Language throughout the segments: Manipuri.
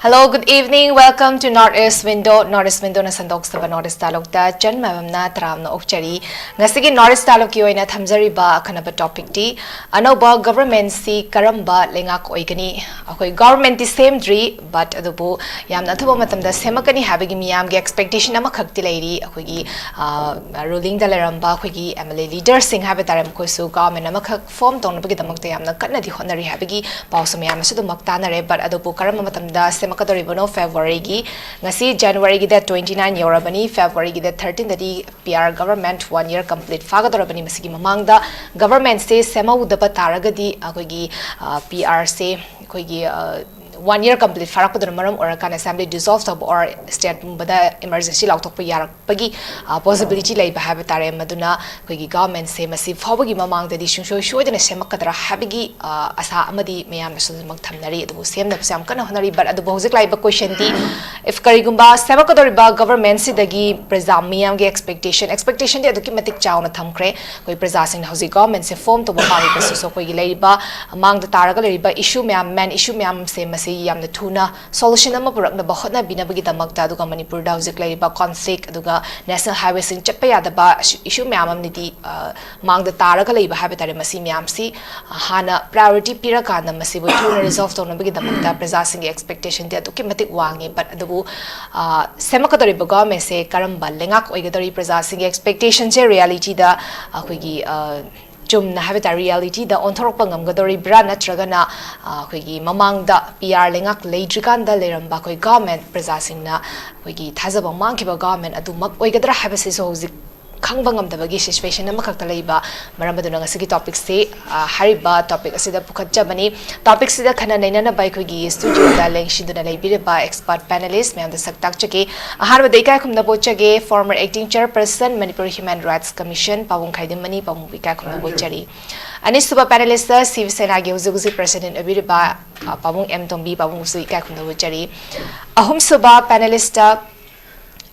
Hello, good evening. Welcome to Northeast Window. Northeast Window na sandok sa Northeast Dialogue da Jan Ma'am na tram na okchari. Ngasigi Northeast Dialogue ki oina thamjari ba kanaba topic ti ano ba government si karamba lengak oigani. Akoi government the same dri but adubu yamna thuba matam da semakani habigi miyam ge expectation ama khakti leiri akoi gi ruling da leramba akoi gi MLA leader sing habitaram ko su government ama khak form tong na bagi damak ta yamna kanna di honari habigi pausam yam su dumak tanare but adubu karamba matam da makadoribano February gi ngasi January gi da 29 yorabani February gi da 13 dadi PR government 1 year complete fagadorabani masigi mamangda government se semaudaba taragadi akogi PR se akogi 1 year complete farakudana maram orakan assembly dissolved or state bada emergency lautokpa yarakpagi possibility leiba habitare maduna akogi government se masi fawagi mamangda di shungsho shoidana semakadra habigi asa amadi mayam sumak thamnari adu semna sam kana honari but adu hojik laiba question di if karigumba semakadoriba government si dagi prezamiyam ge expectation di adu ki matik chauna thamkre koi prezasing hojik government se form to bari pasu so koi leiba amangda taraga leiba issue mayam man issue mayam se masi yamna thuna solution ama purakna bahotna binabagi damakta aduga manipur da hojik leiba conflict aduga national highway sing chatpa yadaba issue mayam amnidi mangda taraga leiba habitare masi mayam si hana priority pirakana masi bu thuna resolve to nabagi damakta prezasing expectation de aduki matik wangi but adubu semakadori government se karamba lengak oigadori prezasing expectation je reality da akoigi chumna habita reality da onthorok pangamgadori bra natragana akoigi mamangda PR lengak leidrikan da leramba koi government prezasing na akoigi thazaba mangkiba government adu mak oigadra habase so hojik kangbangam dabagi situation na makakta leiba maramadu na ngasigi topic se hariba topic asida pukhatja bani topic sida khana naina na bai khogi studio da lengshi duna leibire ba expert panelist me amda saktak chake harba dekai khumna bochage former acting chairperson Manipur Human Rights Commission pawung khaidimani pawung bika khumna bochari ani suba panelist Siv Sena ge uzuguzi president abire ba pawung M Tombi pawung usu ikai khumna bochari ahum suba panelist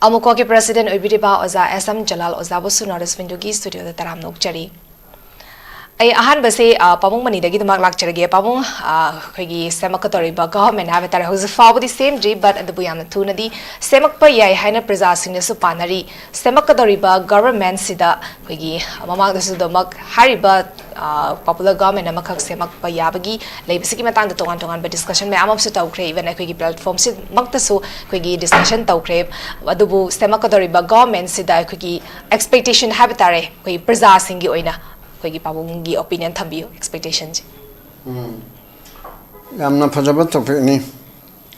Amuko ke president Obiriba Oza SM Jalal Ozabusu Northeast Window gi studio da taram nokchari ai ahan base pamung mani dagi dumak lakcharge pamung khogi semakatori ba government have tar house fabu the same day but the buyam thuna di semak pa yai haina praja sing su panari semakatori ba government sida khogi mamang da su domak hariba popular government amakak semak pa yabagi leibisi ki matang da tongan ba discussion me amam su tawkre even khogi platform si makta su khogi discussion tawkre adubu semakatori ba government sida khogi expectation have tare khogi praja sing gi oina koigi pabungi opinion thambiyo expectations yamna phajaba topic ni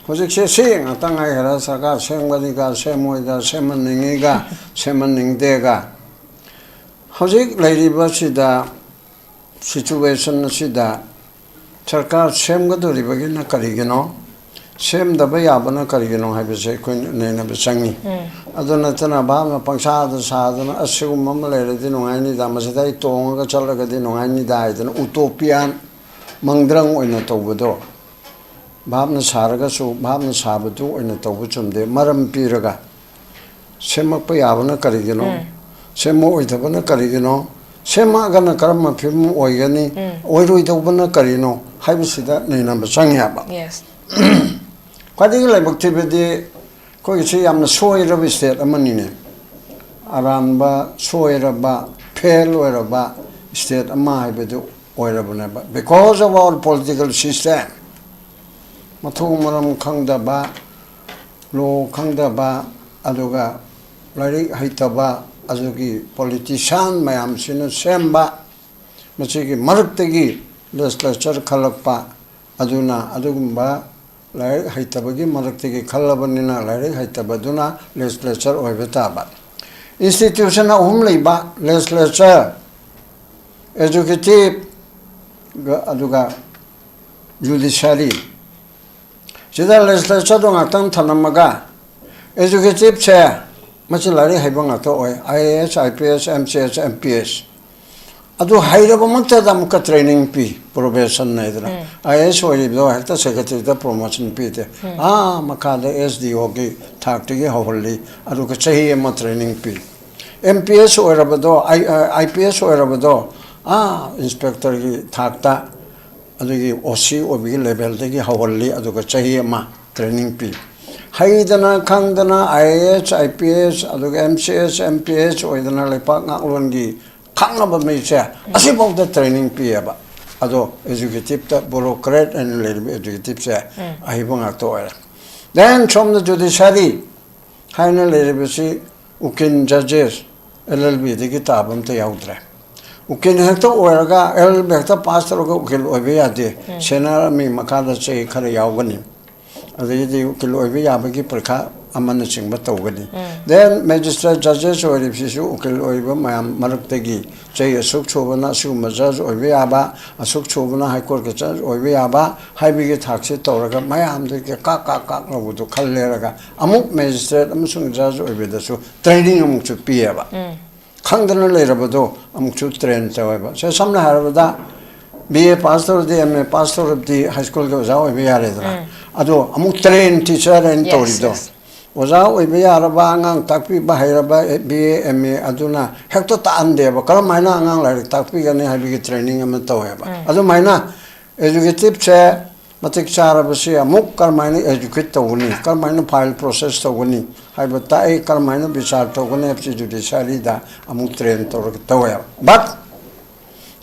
hojik se ngata ngai hara sarkar sengwadi ga semoi da semanningi ga semanning ga hojik lairiba sida situation sida sarkar semgadori bagina karigino sem da ba yabana karigino habise ko nena besangi aduna tana bama pangsa da sadana asugum mamale de nongani da masadai tonga chalaga de nongani da idana utopian mangdrang oina tawbodo bhamna saraga su bhamna sabadu oina tawbu chumde maram piraga semakpa yabana karigino semo oidabana karigino sema gana karama phim oigani oiroi tawbana karino haibisida nena besangi haba yes Kwadi lai bakti bedi ko isi yamna soiraba state amanine aramba soiraba fail oiraba state ama haibedu oiraba neba because of our political system mathu maram khangdaba lo khangdaba aduga lari haitaba azugi politician mayam sina semba machigi maruktagi legislature khalakpa aduna adugumba lai haitabagi maraktigi khallabanina lai haitabaduna legislature oibetaba institution ahum leiba legislature executive aduga judiciary sida legislature do ngatan thanamaga executive che machi lai haibanga to oi IAS IPS MCS MPS adu hairaba manta da muka training pi profession na idra IAS oi do hakta secretary da promotion pi te makada SDO gi thakti gi hawli adu ka chahi ma training pi MPS oi rabado IPS oi rabado inspector gi thakta adu gi OC obi level de gi hawli adu ka chahi ma training pi haidana khangdana IAS IPS aduga MCS MPS oidana lepak ngaklon gi khangaba me che asibok da training pi aba ado executive ta bureaucrat and executive se ahibang acto era then from the judiciary haina lerebisi ukin judges LLB de kitabam te yaudre ukin hekto oerga LLB hekta pastor go ukil obe ade sena mi makada che khare yawgani adidi ukil obe yabagi parkha amana chingba tawgani then magistrate judges oeribsi ukil obe mayam maruktegi che asuk chobana su majaz obe yaba asuk chobana high court ke judge obe yaba haibigi thakse tawraga mayam de ke ka no du khalleraga amuk magistrate amusung judge obe da su training amuk chu pieba khangdana leirabado amuk chu train taweba se samna harabada BA pastor de MA pastor of the high school go zaw obe yaredra ado amuk train teacher and torido oza oibe yaraba angang takpi ba hairaba BA MA aduna hekto ta ande ba kala maina angang la takpi gane habi training am taweba adu maina educative che matik charaba se amuk kal maina educate tawuni kal maina file process tawuni haiba ta e kal maina bichar tawuni apsi judiciary da amuk train taweba but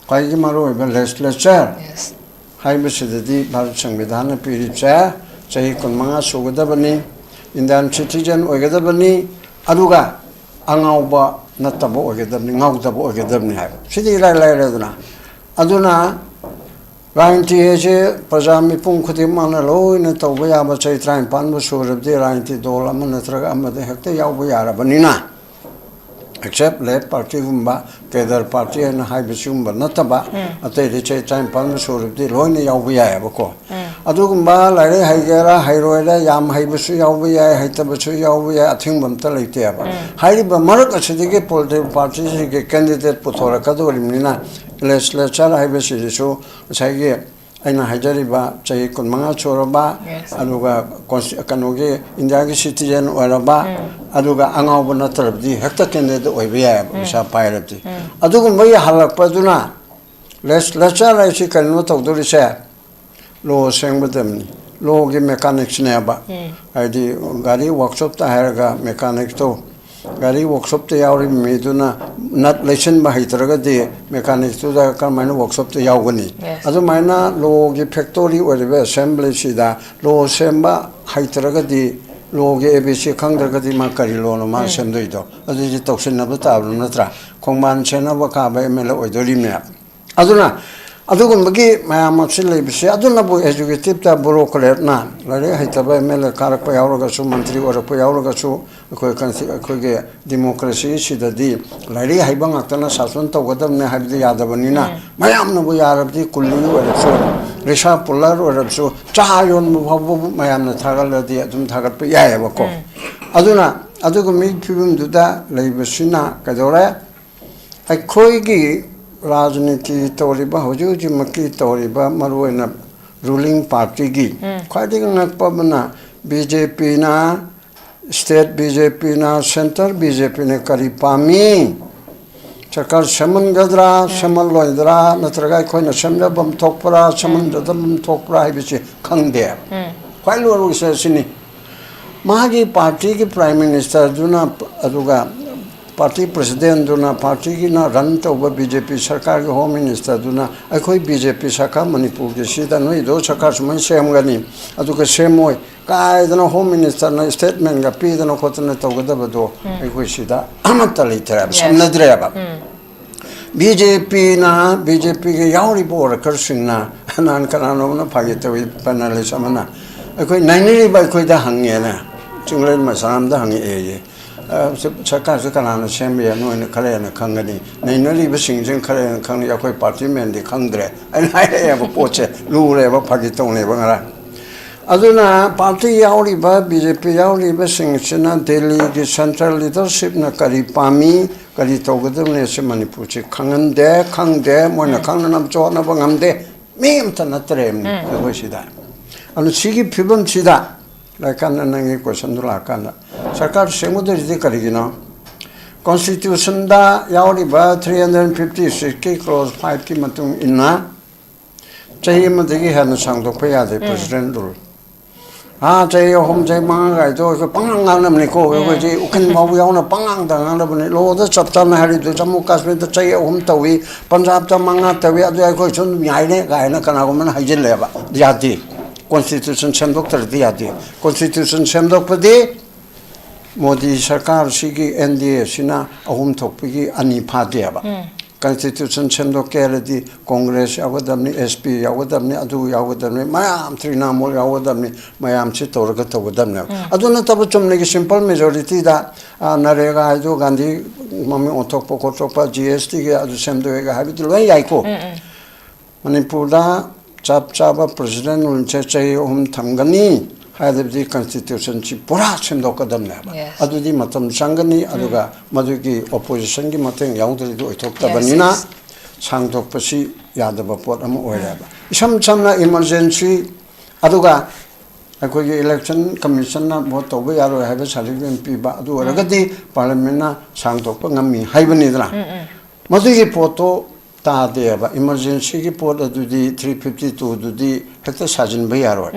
kai gi maro oibe legislature haiba se di bharat samvidhan piri che chahi kunmanga sugadabani Indian citizen oigadabani aduga angauba nataba oigadabni ngaudaba oigadabni hai sidi lai duna aduna rainti heje pajami pung khudim mana loina tawba yaba chai train pan bu surabdi rainti dol ama natraga ama de hekta yawba yarabani na except left party gumba kedar party and high bisumba nataba ate de chai train pan bu surabdi loina yawba yaba ko adugumba lare haigera hairoida yam haibusu yawba ya haitabusu yawba ya athingbam ta leite aba haiba marak asidike political party ge candidate puthora kadorimnina legislature haibusu so saige aina haijariba chai kunmanga choraba aduga kanoge india ge citizen oraba aduga angawba natrabdi hekta candidate oiba ya bisa pairabdi adugumba ya halakpa duna legislature ai si kanno tawdori se lo sengbadamni lo ge mechanics ne ba adi gari workshop ta heraga mechanic to gari workshop te yawri meduna nat lesson ba hitraga de mechanics to da ka maina workshop te yawgani adu maina lo ge factory or assembly sida lo semba hitraga de lo ge abc khangdaga di ma kari lo no ma semdoido adu ji toksin na ba ta natra khongman chena ba ka ba mel oidori me aduna adugumagi mayamapsi leibisi aduna bu executive ta bureaucrat na lare haitaba mel karakpa yawraga su mantri orakpa yawraga su khoi ge democracy sidadi lare haibang atana sasun tawgadamne habdi yadabanina mayamna bu yarabdi kulli oraksu risha pular oraksu chayon bu mayamna thagaladi adum thagatpa yayaba ko aduna adugumi phibum duda leibisina kadore khoi gi राजनीति तौरीबा हुजूजी मक्की तौरीबा मरुएना रूलिंग पार्टी की ख्वाइदिग नकपबना बीजेपी ना स्टेट बीजेपी ना सेंटर बीजेपी ने करी पामी सरकार समन गदरा समन लोइदरा नत्रगा खोइना समजबम थोकपरा समन ददम थोकपरा हाइबिसे खंगदे ख्वाइ लोरुसे सिनी मागी पार्टी की प्राइम मिनिस्टर जुना अदुगा पार्टी प्रेसिडेंट दुना पार्टी की ना रन तब बीजेपी सरकार के होम मिनिस्टर दुना अखोई बीजेपी शाखा मणिपुर के सीधा नई दो सरकार सुमन सेमगनी अदुगा सेमोय कायदना होम मिनिस्टर ना स्टेटमेंट का पीदना खोतना तवगदबदो अखोई सीधा अमत लेतरा समनद्रेबा बीजेपी के यावरी बोर करसिंगना नान कनानो ना फागितवी पैनलिस्ट अमना अखोई नाइनरी बाय खोई दा हंगेना चिंगलेन मसाम दा हंगे ए सरकार से कनाना सेम्बे नोइन खरेना खंगनी नैनरी बसिंग खरेना खंगनी अखोई पार्टी मेन दि खंगद्रे आई हाइरेब पोचे लूरेब फागि तोंनेब ngara aduna party yauriba BJP yauriba singchina Delhi ki central leadership na kari pami kari togadamne se Manipur che khangde moina khangnam chona bangamde mem tanatrem ko sida anu sigi phibam sida laikan nangi question dula kana sarkar semuder di karigina constitution da yauriba 356 clause 5 ki matung inna chahi madagi hana sangdok pa yade president rule 제 홈, 제 망가가지고, 그 빵강하는 거, 그지, 우큰 마부야오나 빵강당하는 분이, 로드 접잖아, 하리도, 자무 카스미도, 제 홈, 따위, 판잡자 망가, 따위, 아주, 그, 좀, 미아이네, 가이나, 가나고만 하이질래봐. 야디. Constitution semdoktar diadi. Constitution semdokpadi Modi Sarkar sigi NDA sina ahum thokpigi ani phadiaba. Constitution semdokeradi Congress yawadamni SP yawadamni adu yawadamni mayam Trinamool yawadamni mayam chi torga tawadamni. Aduna tabu chumne ki simple majority da narega adu Gandhi mami othokpo kothokpa GST ge adu semdoega habitul wai yaiko. Manipurda chap chapa president unche chai thamgani haidabdi constitution chi pura semdokadamne ba adudi matam changani aduga madugi opposition gi mateng yaudri do ithoktabanina sangdokpasi yadaba pot ama oiraba isam chamna emergency aduga akogi election commission na vote toba yaro haiba certificate pi ba adu ragadi parliament na sangdokpa ngami haibani dra madugi poto ta deba emergency ki pot adudi 352 adudi hekta sajin ba yaro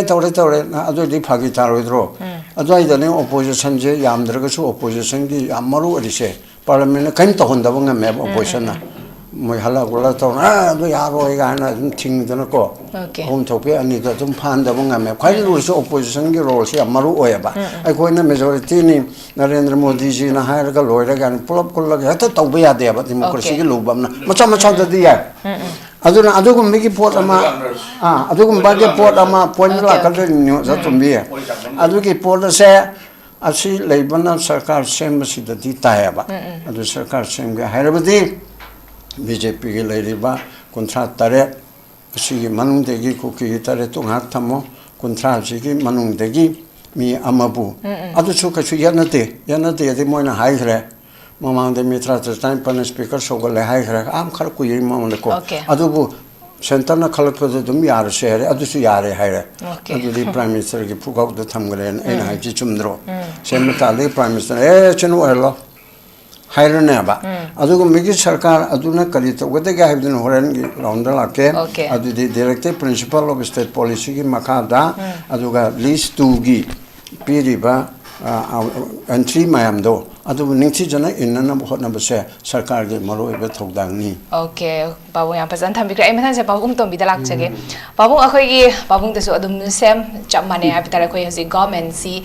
tawre adudi phagi taroidro adai dane opposition je yamdraga su opposition gi amaru adise parliament kaim to honda bang me opposition na moi hala gola to adu yaro ga na thing dana ko hom thope ani da tum phan da bang me khai ru su opposition gi role se amaru oya ai koi na majority ni Narendra Modi ji na hair ga loira ga pulap kulla ga ta tawba ya de ba democracy gi lubam na macha da di ya aduna adugum bigi pot ama adugum bagi pot ama point la ka ni za tumbi adugi pot se asi leibana sarkar sem si da di ta ya ba adu sarkar sem ga hairabadi BJP gi leiriba contract tare asi manung de gi ko ki tare tu ngak thamo contract ji gi manung de gi mi amabu adu chu ka chu yanate de moina hai khre mamang de mitra time pan speaker sogole hai khre am khar ku yi mamang ko adu bu center na khalak de dum yar share adu su yare hai adu di prime minister gi phugau de thamgre en hai ji chumdro semta de prime minister chenu hello hairane ba adu ko migi sarkar adu na kali to gode ga habdin horan gi round la ke adu di directive principle of state policy gi makada adu ga list 2 gi piriba entry mayam do adu ningchi jana inna bhot na base sarkar ge maro ebe thokdang ni okay babu yang pasan tham bikra eman se babu tom bidalak chage babu akhoi gi babu te so adum sem chamane abitara khoi hosi government si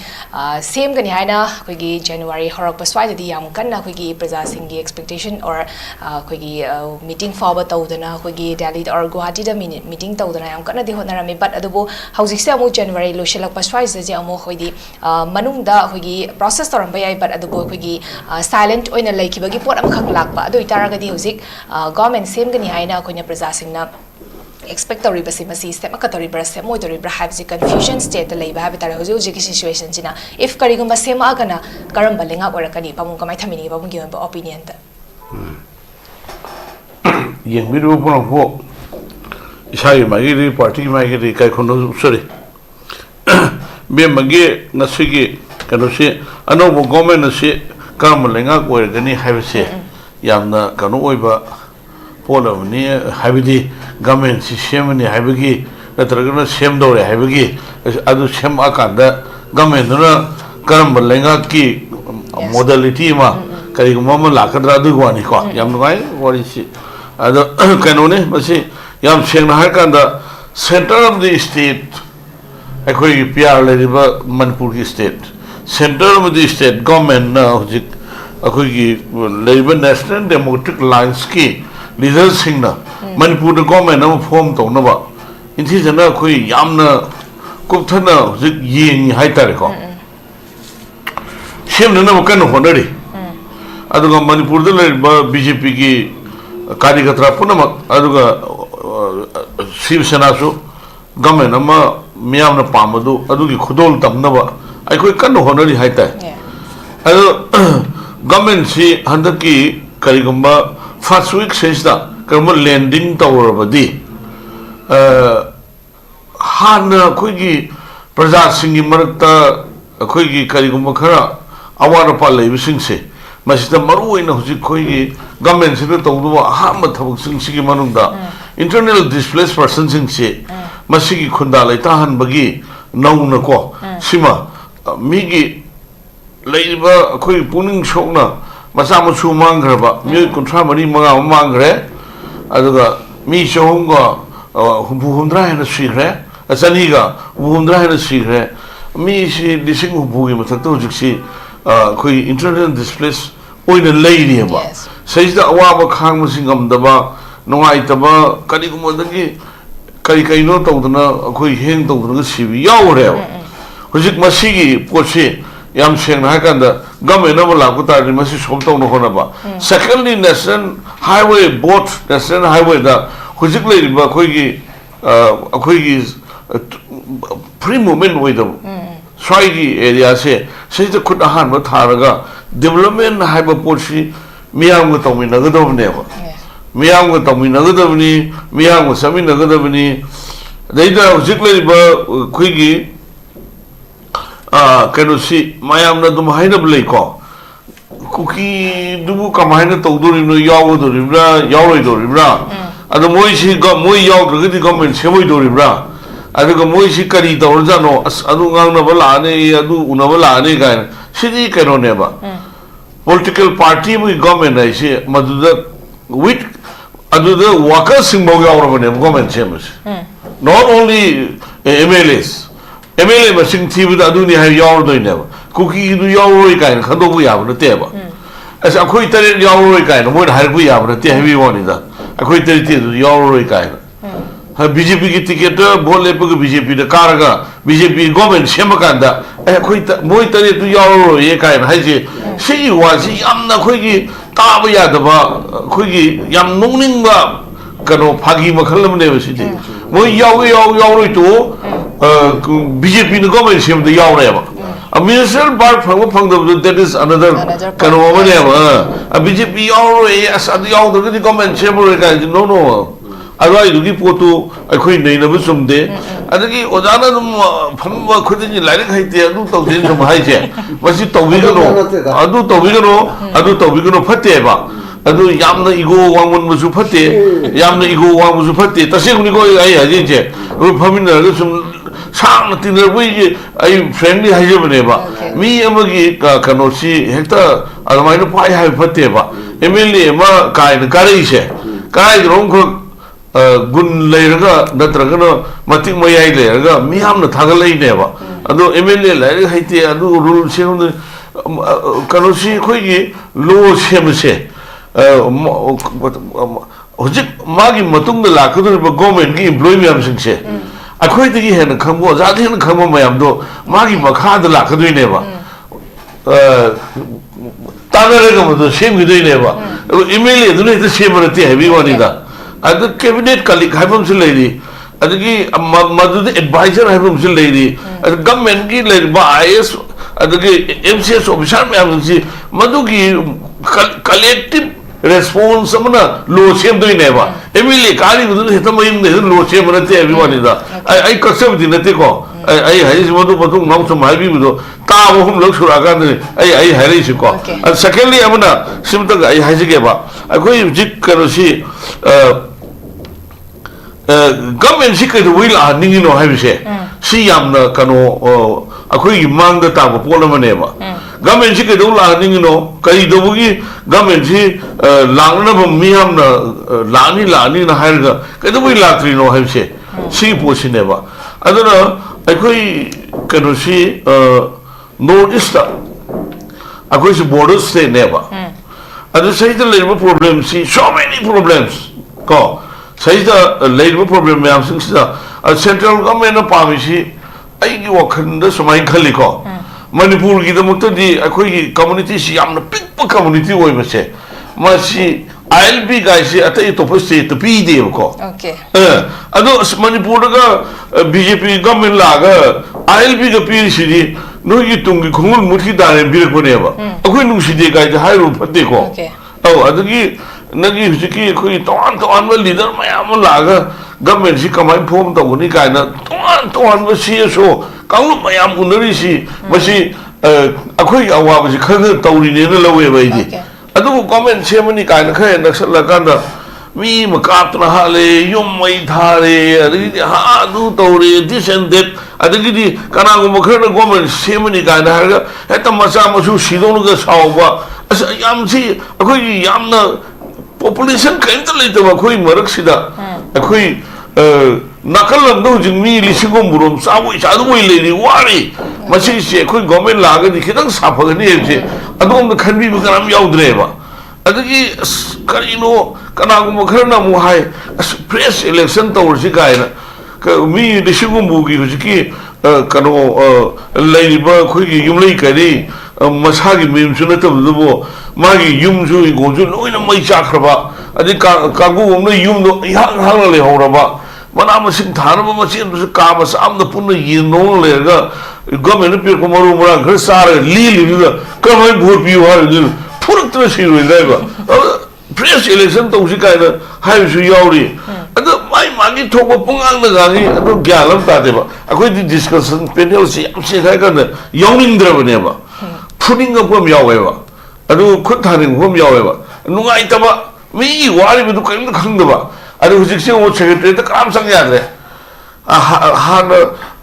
same gani haina khoi gi January horak paswai di yam kanna khoi gi praja sing gi expectation or khoi gi meeting forward tawdana khoi gi Delhi or Guwahati da meeting tawdana yam kanna di honara mi but adubu housik se amu January lo shelak paswai je amu khoi di manung da khoi gi process toram bayai but adubu khoi gi silent oina laikibagi pot am khak lakpa adu itara gadi housik government same gani haina khoina praja sing na expect tori basi masi step akatori bra step moi tori bra have confusion state lei ba habitara hoju ki situation jina if karigumba sema agana karam balenga orakani pamung kamai thamini pamung gi opinion ta yeng biru pon pho isai magi party magi kai khono sore be magi nasigi kano se ano bo government se karam balenga orakani have se yamna kano oiba polo ni habidi government system ni habigi natragana sem dore habigi adu sem akanda government na karam balenga ki modality ma kari mama lakadra du gwani ko yam ngai wari si adu kanone masi yam sengna har kanda center of the state akoi pr le riba manipur ki state center of the state government na hojik akoi ki labor national democratic alliance ki leaders sing na manipur the government na form to na ba inthi jana khoi yamna kupthana hojik yeng hai tar ko sem na ma kan honari aduga manipur da BJP ki karikatra punama aduga Shiv Sena su government ama miyam na pamadu adugi khudol tamna ba ai koi kan honari hai ta adu government si handaki karigumba first week since da karma landing tower badi hana koi gi praja singi marakta koi gi karigumba khara awara pa lai bising se masida maru ina hujik khoi gi government se to do ha ma thabuk sing sigi manung da internal displaced person sing se masigi khunda lai ta han bagi nong na ko sima migi leiba khoi puning shokna masa mu chu mang gra ba mi kontra mari manga mang gre aduga mi shong ga hu hundra na shi gre asani ga hu hundra na shi gre mi shi dising hu bu gi mathak to jiksi khoi internal displace oina leiri ba seisda awa ba khang musing am da ba nongai ta ba kadi gumo dagi kari kai no tawdana khoi heng tawdana sibi yaw re hujik masigi poche yam seng na kan da government na la ko ta ri masi som taw no hona ba secondly national highway both national highway da hujik le ba khoi gi free movement with them swagi area se se to khut ahan ba tharaga development haiba pochi miyam go tawmi na go dom ne ba miyam go tawmi na go dom ni miyam go sami na go dom ni deida hujik le ba khoi gi kano si mayam na dum haina blai ko kuki dubu kamaina tawdori no yawo do ribra yawo do ribra ado moi si go moi yaw do gidi government semoi do ribra ado go moi si kari do jano adu ngang na bala ne adu una bala ne ga sidi kano ne ba political party mu government ai si maduda with adu the workers sing mo yaw ro ne government semus not only MLAs MLA masing TV da adu ni ha yaw do ne ba kuki du yaw ro ka ne khado bu ya ba te ba asa khoi tare yaw ro ka ne mo har bu ya ba te heavy one da khoi tare te du yaw ro ka ne ha BJP ki ticket bole pe BJP da karaga BJP government shema kan da khoi mo tare du yaw ro ye ka ne ha ji si wa si yam na khoi gi ta ba ya da ba khoi gi yam nong ning ba kano phagi makhal nam ne ba si de mo yaw ro to BJP no government shema da yaw re ba a minister bar phang that is another kind of one a BJP yaw ro as ad yaw the government shema re ka no adwai du gi poto akhoi nei na busum de adagi ojana dum phamma khudini laire khaite adu tawdin sum hai che masi tawbi gano adu tawbi gano phatte ba adu yamna igo wangmun musu phatte yamna igo wang musu phatte taseguni ko ai haje che phamin na sum sang tinner bui ai friendly haje bane ba mi amagi kano si hekta adamai no pai hai phatte ba MLA ma kai na karai che kai rong ko gun leiraga natragana matik mayai leiraga miyam na thagalai ne ba ado MLA lai haite adu rule se kano si khoi gi lo semse hojik magi matung da lakadu ba government gi employee yam singse akhoi tigi hen khambo jati hen khambo mayam do magi makha da lakadu ne ba tanare ga mo sem gi ne ba MLA du ne ta sem rate heavy wani da adu cabinet colleague haibam sil lady adagi madu advisor haibam sil lady adu government gi lady ba IS adagi MCS officer me am si madu gi collective response amna lo sem doi ne ba MLA kali du ne heta mayim ne lo sem rate everyone da ai kasab din ne ko ai hai madu madu nam so mai bi do ta bo hum lok sura ga ne ai hai si ko secondly amna sim ta ai hai ge ba akoi jik karo si government si kai will a ningi no have se si yam na kano akoi mang da ta bo pola mane ba government si kai do la ningi no kai do bugi government si lang na ba mi ham na lani na har ga kai do will la tri no have se si po si ne ba aduna akoi kano si north east akoi si border state ne ba adu sai da labor problem si so many problems ko sai da labor problem yam sing sa central government na pami si ai gi wakhan da samai khali ko manipur gi da mukta di akhoi gi community si yam na big community oi ba se ma si ILB guys si atai to post to pi de ko okay adu manipur ga BJP government la ga ILB ga pi si di no gi tung gi khungul muthi da ne bir ko ne ba akhoi nu si de ga hai ru phatte ko au adagi nagi hujiki khoi ton ma leader mayam la ga government si kamai phom to ni kai na ton ma si so kaung mayam unari si masi akhoi awa ba si khang to ri ne na lawe ba ji adu government semani kai na khay nak sala kan da mi makap na ha le yum mai tha re ri ha du to re this and that adagidi kana go khar na government semani ka na ha heta macha masu sidong ga sawa asa yam si akoi yam na population kain ta leita ba khoi marak sida akoi nakal lam do jingmi li singom burom sabu cha do wei le ni wari masi se khoi government la ga di khidang sa pha ga ni je adom na khanbi ba karam yaw dre ba adagi karino kana go khar na mu hai press election to si kai na mi li singom bu gi ji ki kano lai ba khoi gi yum lai ka ri masagi mim su na ta bu magi yum su go ju noi na mai cha khra ba adi ka gu um na yum do hang hang le ho ra ba mana masing thana ba machin su ka ba sam da pun yi no le ga government pe ko maru mura ghar sar li da ka mai bhor pi wa ni phurak tra si ro dai ba press election to si kai na hai su yaw ri adu mai magi thok ba pungang na ga ni adu gyalam ta de ba akoi di discussion panel si am si kai ka na yawning dra ba ne ba phuning ga bom yaw ba adu khut thaning bom yaw ba nungai ta ba mi wari bi du kai na khang da ba adu hujik se wo secretary ta kam sang ya de ha na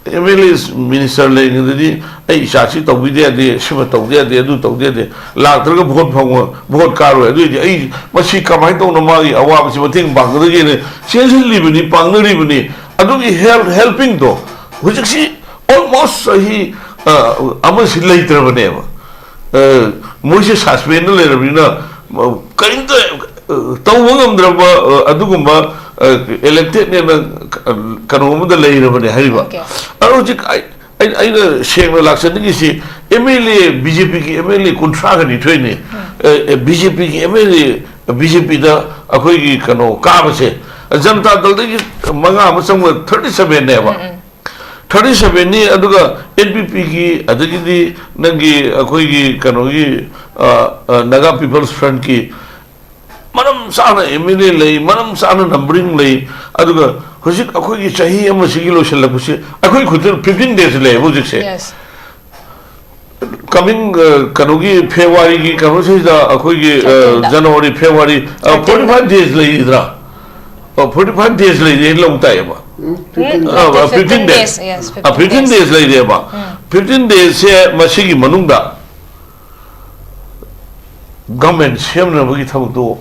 MLA minister le ni di ai sha chi to bi de shima to de du to de la tra ga bhot phang bhot ka ro du di ai ma si ka mai to na ma gi awa ma si ma thing bang de ni sen sen li bi ni pang ni bi ni adu gi helping to hujik si almost sahi ama si lai tra ba ne ba mo si suspend le bi na kain to wangam dra ba adu gum ba elected ne kanu da lai ra ba ne hari ba aro ji ai na sheng la laksan ni si MLA BJP ki MLA kontra ga ni thoi ne BJP ki MLA BJP da akoi gi kanu ka ba se janata dal de manga ma sang 37 ne ba 37 ni aduga NPP ki adagi di nangi akoi gi kanu gi Naga People's Front ki manam sana MLA lei manam sana numbering lei aduga hujik akoi gi chahi ama sigilo shala kusi akoi khudur 15 days le hujik se Yes. coming kanugi February ki kanu se da akoi gi January February 45 days lei idra 45 days lei long tai ba 15 days Yes, 15 days lei de ba 15 days se masigi manungda government semna bagi thabuk do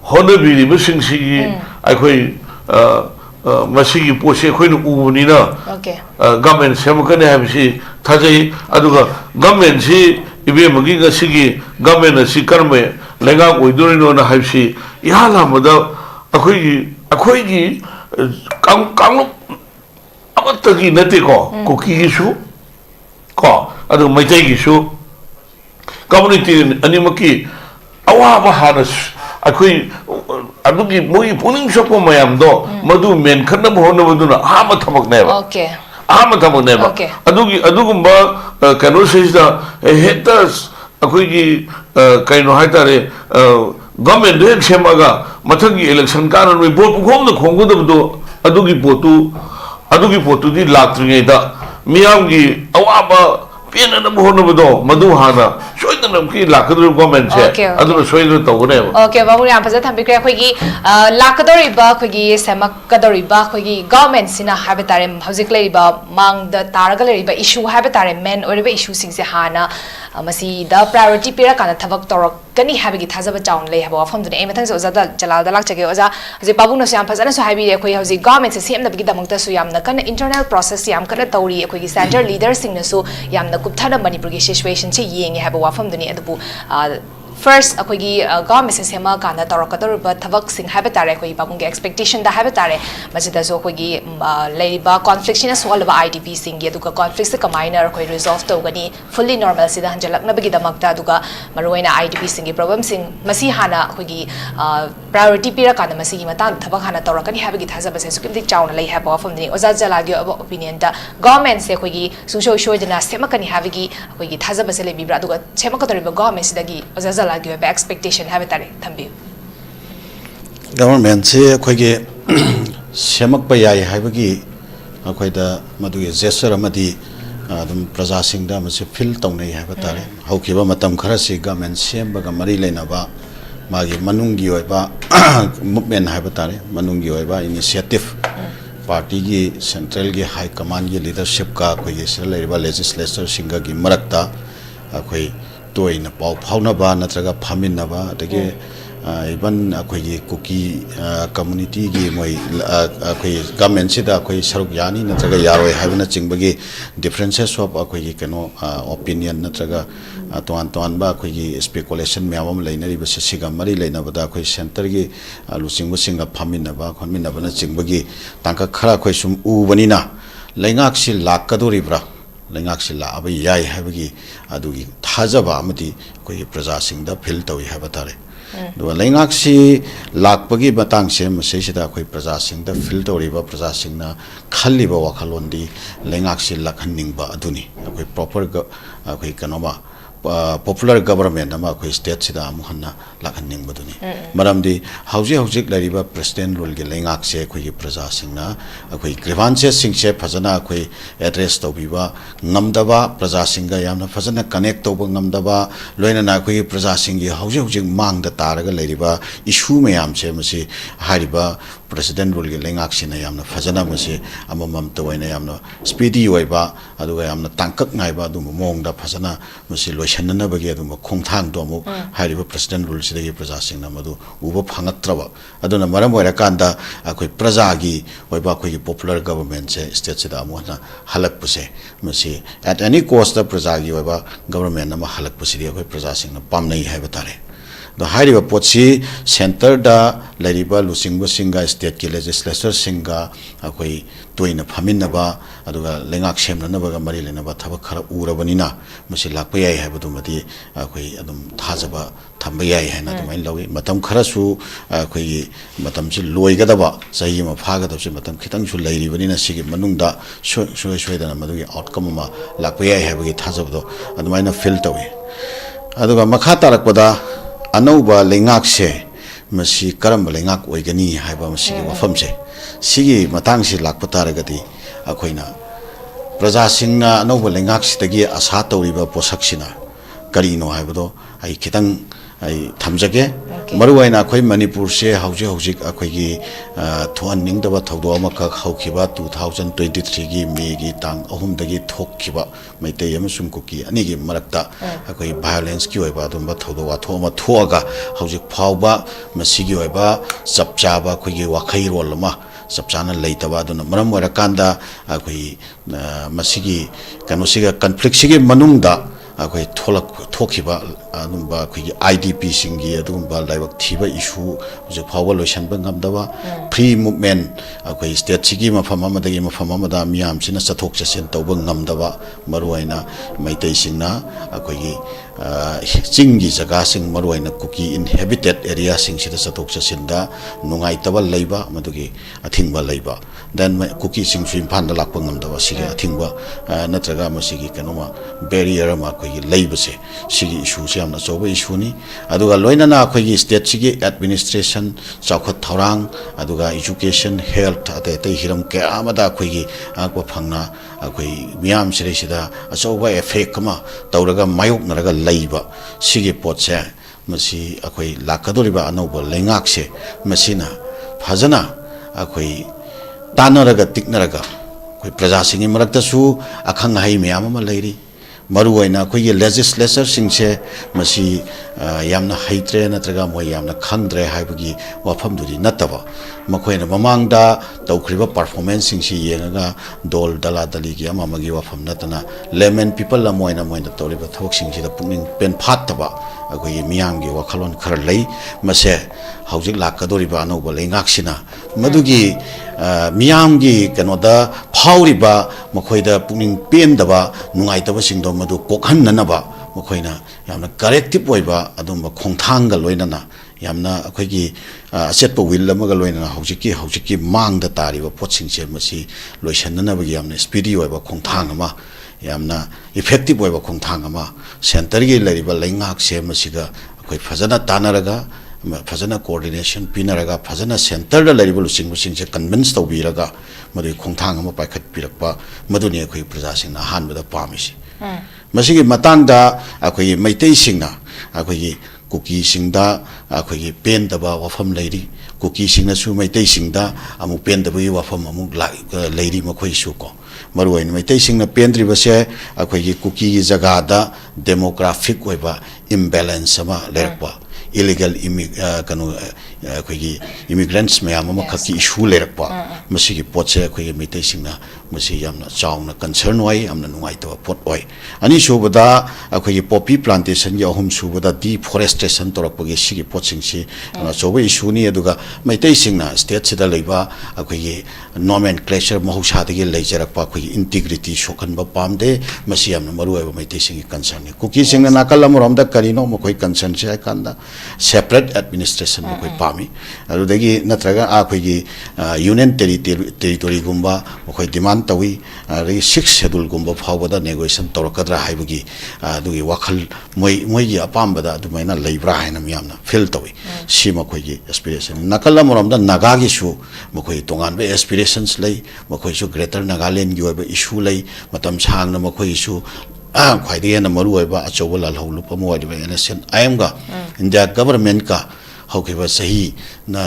honabiri masing sigi akoi masigi pose khoi nu ubuni na Okay. government semkane habisi thajai aduga government si ibe magi ga sigi government si karme lenga oidori no na habisi ihala mada akoi gi kang amatagi nate ko ki su ko adu maitai gi su community animaki awa ba hanas akoi adugi moi puning shopo mayam do madu men khanna bhona baduna ama thamak ne ba Okay. ama thamak ne ba Okay. adugumba kanu sejda hetas akoi gi kaino haitare government de semaga mathagi election karan we vote khom na khongu do adugi potu di latringe da miyam gi awaba pena na bhona bado madu hana soidana ki lakadru government che adu soidana to ne Okay, babu yam phaja thambi kre khoi gi lakadori ba khoi gi semak kadori ba khoi gi government sina habitare hojik lei ba mang da taraga lei ba issue habitare men or ba issue sing se hana masi da priority pira kana thabak torok kani habigi thajaba chaun lei haba wafam dune emathang so zada jalal da lak chage oja hojik babu no yam phaja na so habi re khoi hojik government se sem na bigi damang ta su yam na kana internal process yam kana tauri khoi gi center leader sing na so yam na kupthana manipur gi situation che yeng haba wafam dune adu first akoigi government se sema kana torakator ba thabak sing habitare koi babung ge expectation da habitare majida so koigi leiba conflict sina solve ba IDP sing ge duka conflict se minor koi resolve to gani fully normal sida hanjalak na bagi damakta duka maroina IDP sing ge problem sing masi hana koigi priority pira kana masi gi mata thabak hana torakani habigi thajaba se sukim dik chauna lei haba from ni oza jala ge opinion da government se koigi susho shojana sema kani habigi koigi thajaba se le bibra duka chema ka toriba government sidagi oza jala give expectation have tare thambi government se khoige semak pa yai haibagi akhoida madu gesture amadi adum praja sing da mase fil tawnai haiba tare haukiba matam khara si government sem baga mari leina ba magi manungi oiba movement haiba tare manungi oiba initiative party की सेंट्रल की हाई कमान की लीडरशिप का कोई लेजिस्लेचर सिंगा की मरक्ता कोई तोयन पाव फाउनबा नत्रगा फामिनबा अदगे इवन अखोई कुकी कम्युनिटी की मोई अखोई गवर्नमेंट से अखोई सरुक यानी नत्रगा यारोय हाइबना चिंबगी डिफरेंसेस ऑफ अखोई कनो ओपिनियन नत्रगा तोन तोन बा अखोई स्पेकुलेशन म्याम लेनरी बसे सिगा मरी लेनबदा अखोई सेंटर की लुसिंग सिंगा फामिनबा खनमिनबना चिंबगी तांका खरा अखोई सुम उबनिना लेंगाक सि लाकदोरिब्रा लेंगाक सि लाब याय हाइबगी अदुगी थाजबा अमति अखोई प्रजा सिंग दा फील तोय हाइबा तारे लेंगाक सि लाकपगी बतांग से मसेसिदा अखोई प्रजा सिंग दा फील तोरिबा प्रजा सिंग ना खल्लिबा वाखलोंदी लेंगाक सि लखनिंगबा अदुनी अखोई प्रॉपर अखोई कनोबा पॉपुलर गवर्नमेंट अमा अखोई स्टेट सिदा अमुहन्ना लखनिंगबदुनी मरमदी हौजे हौजिक लरिबा प्रेसिडेंट रूल के लेंगाक से अखोई प्रजा सिंग ना अखोई ग्रीवांसेस सिंग से फजना अखोई एड्रेस तोबिबा ngамदबा प्रजा सिंग गा यामना फजना कनेक्ट तोबा ngамदबा लोइना अखोई प्रजा सिंग की हौजे हौजिक मांगदा तारगा लरिबा इशू मयाम से मसी हारिबा प्रेसिडेंट रूल के लेंगाक सिना यामना फजना मसी अममम तोइना यामना स्पीडी ओइबा अदुगा यामना तांकक नाइबा दुम मोंगदा फजना मसी लोइसननबगी अदुम खोंथांग दो अमु हारिबा प्रेसिडेंट रूल सिदगी प्रजा सिंग मदु उबा फंगत्रबा अदुना मरम ओइराकांदा अखोई प्रजा की ओइबा अखोई पॉपुलर गवर्नमेंट से स्टेट सिदा अमुना हलकपुसे मसी एट एनी कॉस्ट द प्रजा की ओइबा गवर्नमेंट अमा हलकपुसिदि अखोई प्रजा सिंग पामनै हाइबा तारे द हाइरिबा पोछि सेंटर दा लरिबा लुसिंगबा सिंगा स्टेट की लेजिस्लेचर सिंगा अखोई तोइना फामिनबा अदुगा लेंगाक सेमनबगा मरि लेनबा थबक खरा उरबनिना मसि लाकपा याय हाइबदुमदि अखोई अदुम थाजबा थंबा याय हाइना दुमाइन लवि मतम खरासु अखोई मतम सि लोइगदबा सही म फागदबसि मतम खितंग सु लैरिबनिना सिगे मनुंगदा सोय सोयदना मदुगी आउटकम मा लाकपा याय हाइबगी थाजबदो अदुमाइना फील तवे अदुगा मखा तारकपदा अनौबा लेंगाक से मसी करम लेंगाक ओइगनी हाइबा मसी वफम से सिगी मतंग से लाकपा तारगदी अखोइना प्रजा सिंगना अनौबा लेंगाक सिदगी आशा तौरिबा पोसकसिना करिनो हाइबदो आई खितंग आई थमजगे मरुवाइना अखोइ मणिपुर से हौजे हौजिक अखोइगी थोअनिंगदबा थौदो अमका हौखिबा 2023 की मे की तांग अहुमदगी थोखिबा मैते यमसुम कुकी अनिगी मरक्ता अखोइ वायलेंस की ओइबा दुंबा थौदो वाथोमा थोगा हौजिक फावबा मसिगी ओइबा चपचाबा अखोइगी वाखै रोल अमा चपचाना लेतबा दुना मरम ओइराकांदा अखोइ मसिगी कनोसिगा कन्फ्लिक्ट सिगी मनुंगदा अखोइ थोखिबा अदुंबा अखोइ आईडीपी सिंगी अदुंबा लाइबक थिबा इशू जो फावबा लोइसनबा ngамदबा फ्री मूवमेंट अखोइ स्टेट सिगी मफम अमदगी मफम अमदा मियाम सिना चथोक चसेन तौबा ngамदबा मरुवाइना मैतै सिंगना अखोइ चिंगी जगह सिंग मरुवाइना कुकी इनहेबिटेड एरिया सिंग सिदा चथोक चसेनदा नुंगाइतबा लैबा मदुगी अथिंगबा लैबा देन कुकी सिंग सु इम्फानदा लाकपा ngамदबा सिगे अथिंगबा नत्रगा मसिगी कनोमा बैरियर मा अखोइ लैबसे सिगी इशू से हमना चौबा इशूनी अदुगा लोइनाना अखोइगी स्टेट सिगी एडमिनिस्ट्रेशन चौखत थौरांग अदुगा एजुकेशन हेल्थ अते ते हिरम के आमदा अखोइगी आकवा फंगना अखोइ मियाम सिरेसिदा अचौबा एफेक्ट अमा तौरगा मायोकनरगा लैबा सिगी पोटसे मसी अखोइ लाकदोरिबा अनौबा लेंगाक से मसीना फजना अखोइ तानरगा तिकनरगा अखोइ प्रजा सिंगी मरक्तसु अखंग हाइ मियाम अमा लैरी मरुवाइना अखोइगी लेजिस्लेचर सिंगसे मसी यामना हैत्रे नत्रगा मोय यामना खंद्रे हाइबगी वफमदुदि नतबा मखोइना ममांगदा तौखरिबा परफॉर्मेंस सिंगसी येंगा दोल दला दली की अमामगी वफम नतना लेमन पीपल अमोइना मोइना तौरिबा थबक सिंगसिदा पुनिंग पेन फातबा अखोइ मियांगी वखलोन खर लै मसे हौजिक लाकदोरिबा अनौबा लेंगाक्सिना मदुगी मियांगी कनोदा फाउरिबा मखोइदा पुनिंग पेनदबा नुंगाइतबा सिंगदो मदु कोखन्ननबा मखोइना यामना करेक्टिव ओइबा अदुम खोंथांगा लोइनना यामना अखोइगी असेटपा विल अमगा लोइनना हौजिकी मांगदा तारिबा पोटसिंगसे मसी लोइसननबगी यामना स्पीडी ओइबा खोंथांग अमा यामना इफेक्टिव ओइबा खोंथांग अमा सेंटरगी लरिबा लेंगाक से मसिगा अखोइ फजना तानरगा फजना कोऑर्डिनेशन पिनरगा फजना सेंटर दा लरिबा लुसिंग से कन्विंस तौबीरगा मदु खोंथांग अमा पाइखत पिरकपा मदुनि अखोइ प्रजासिंगना हानबदा पामिसि मसिगी मतंगदा अखोइ Meitei सिंगना अखोइ kuki singda akhoi pen daba wafam leiri kuki singna su maitai singda amu pen daba wafam amu leiri makhoi su ko maroi maitai singna pendri base akhoi kuki jaga da demographic oiba imbalance ama lerpa illegal immigrants mayam ama khaki issue lerakpa masigi potse akhoi maitai singna masi yamna chawna concern wai amna nungai to pot wai ani subada akhoi poppy plantation ya hum subada deforestation torakpagi sigi potsing si chobe issue ni aduga maitai singna state sida leiba akhoi nomenclature mahusha dagi leijarakpa akhoi integrity shokan ba pamde masi yamna maru ai maitai singi concern ni kuki singna nakal amromda karino mokoi concern se kanda separate administration mokoi pami adudagi natraga akhoi union territory gumba mokoi demand tawi 6 schedule gumba phawada negotiation torakadra haibagi adugi wakhal moi gi apambada adumaina leibra haina miyamna feel tawi si mokoi gi aspiration nakal amromda naga gi su mokoi tongan be aspirations lei mokoi su greater nagaland gi oba issue lei matam changna mokoi su khwaide na maru oba achowal al holu pamo wadi ba nation ayamga india government ka haukiba sahi na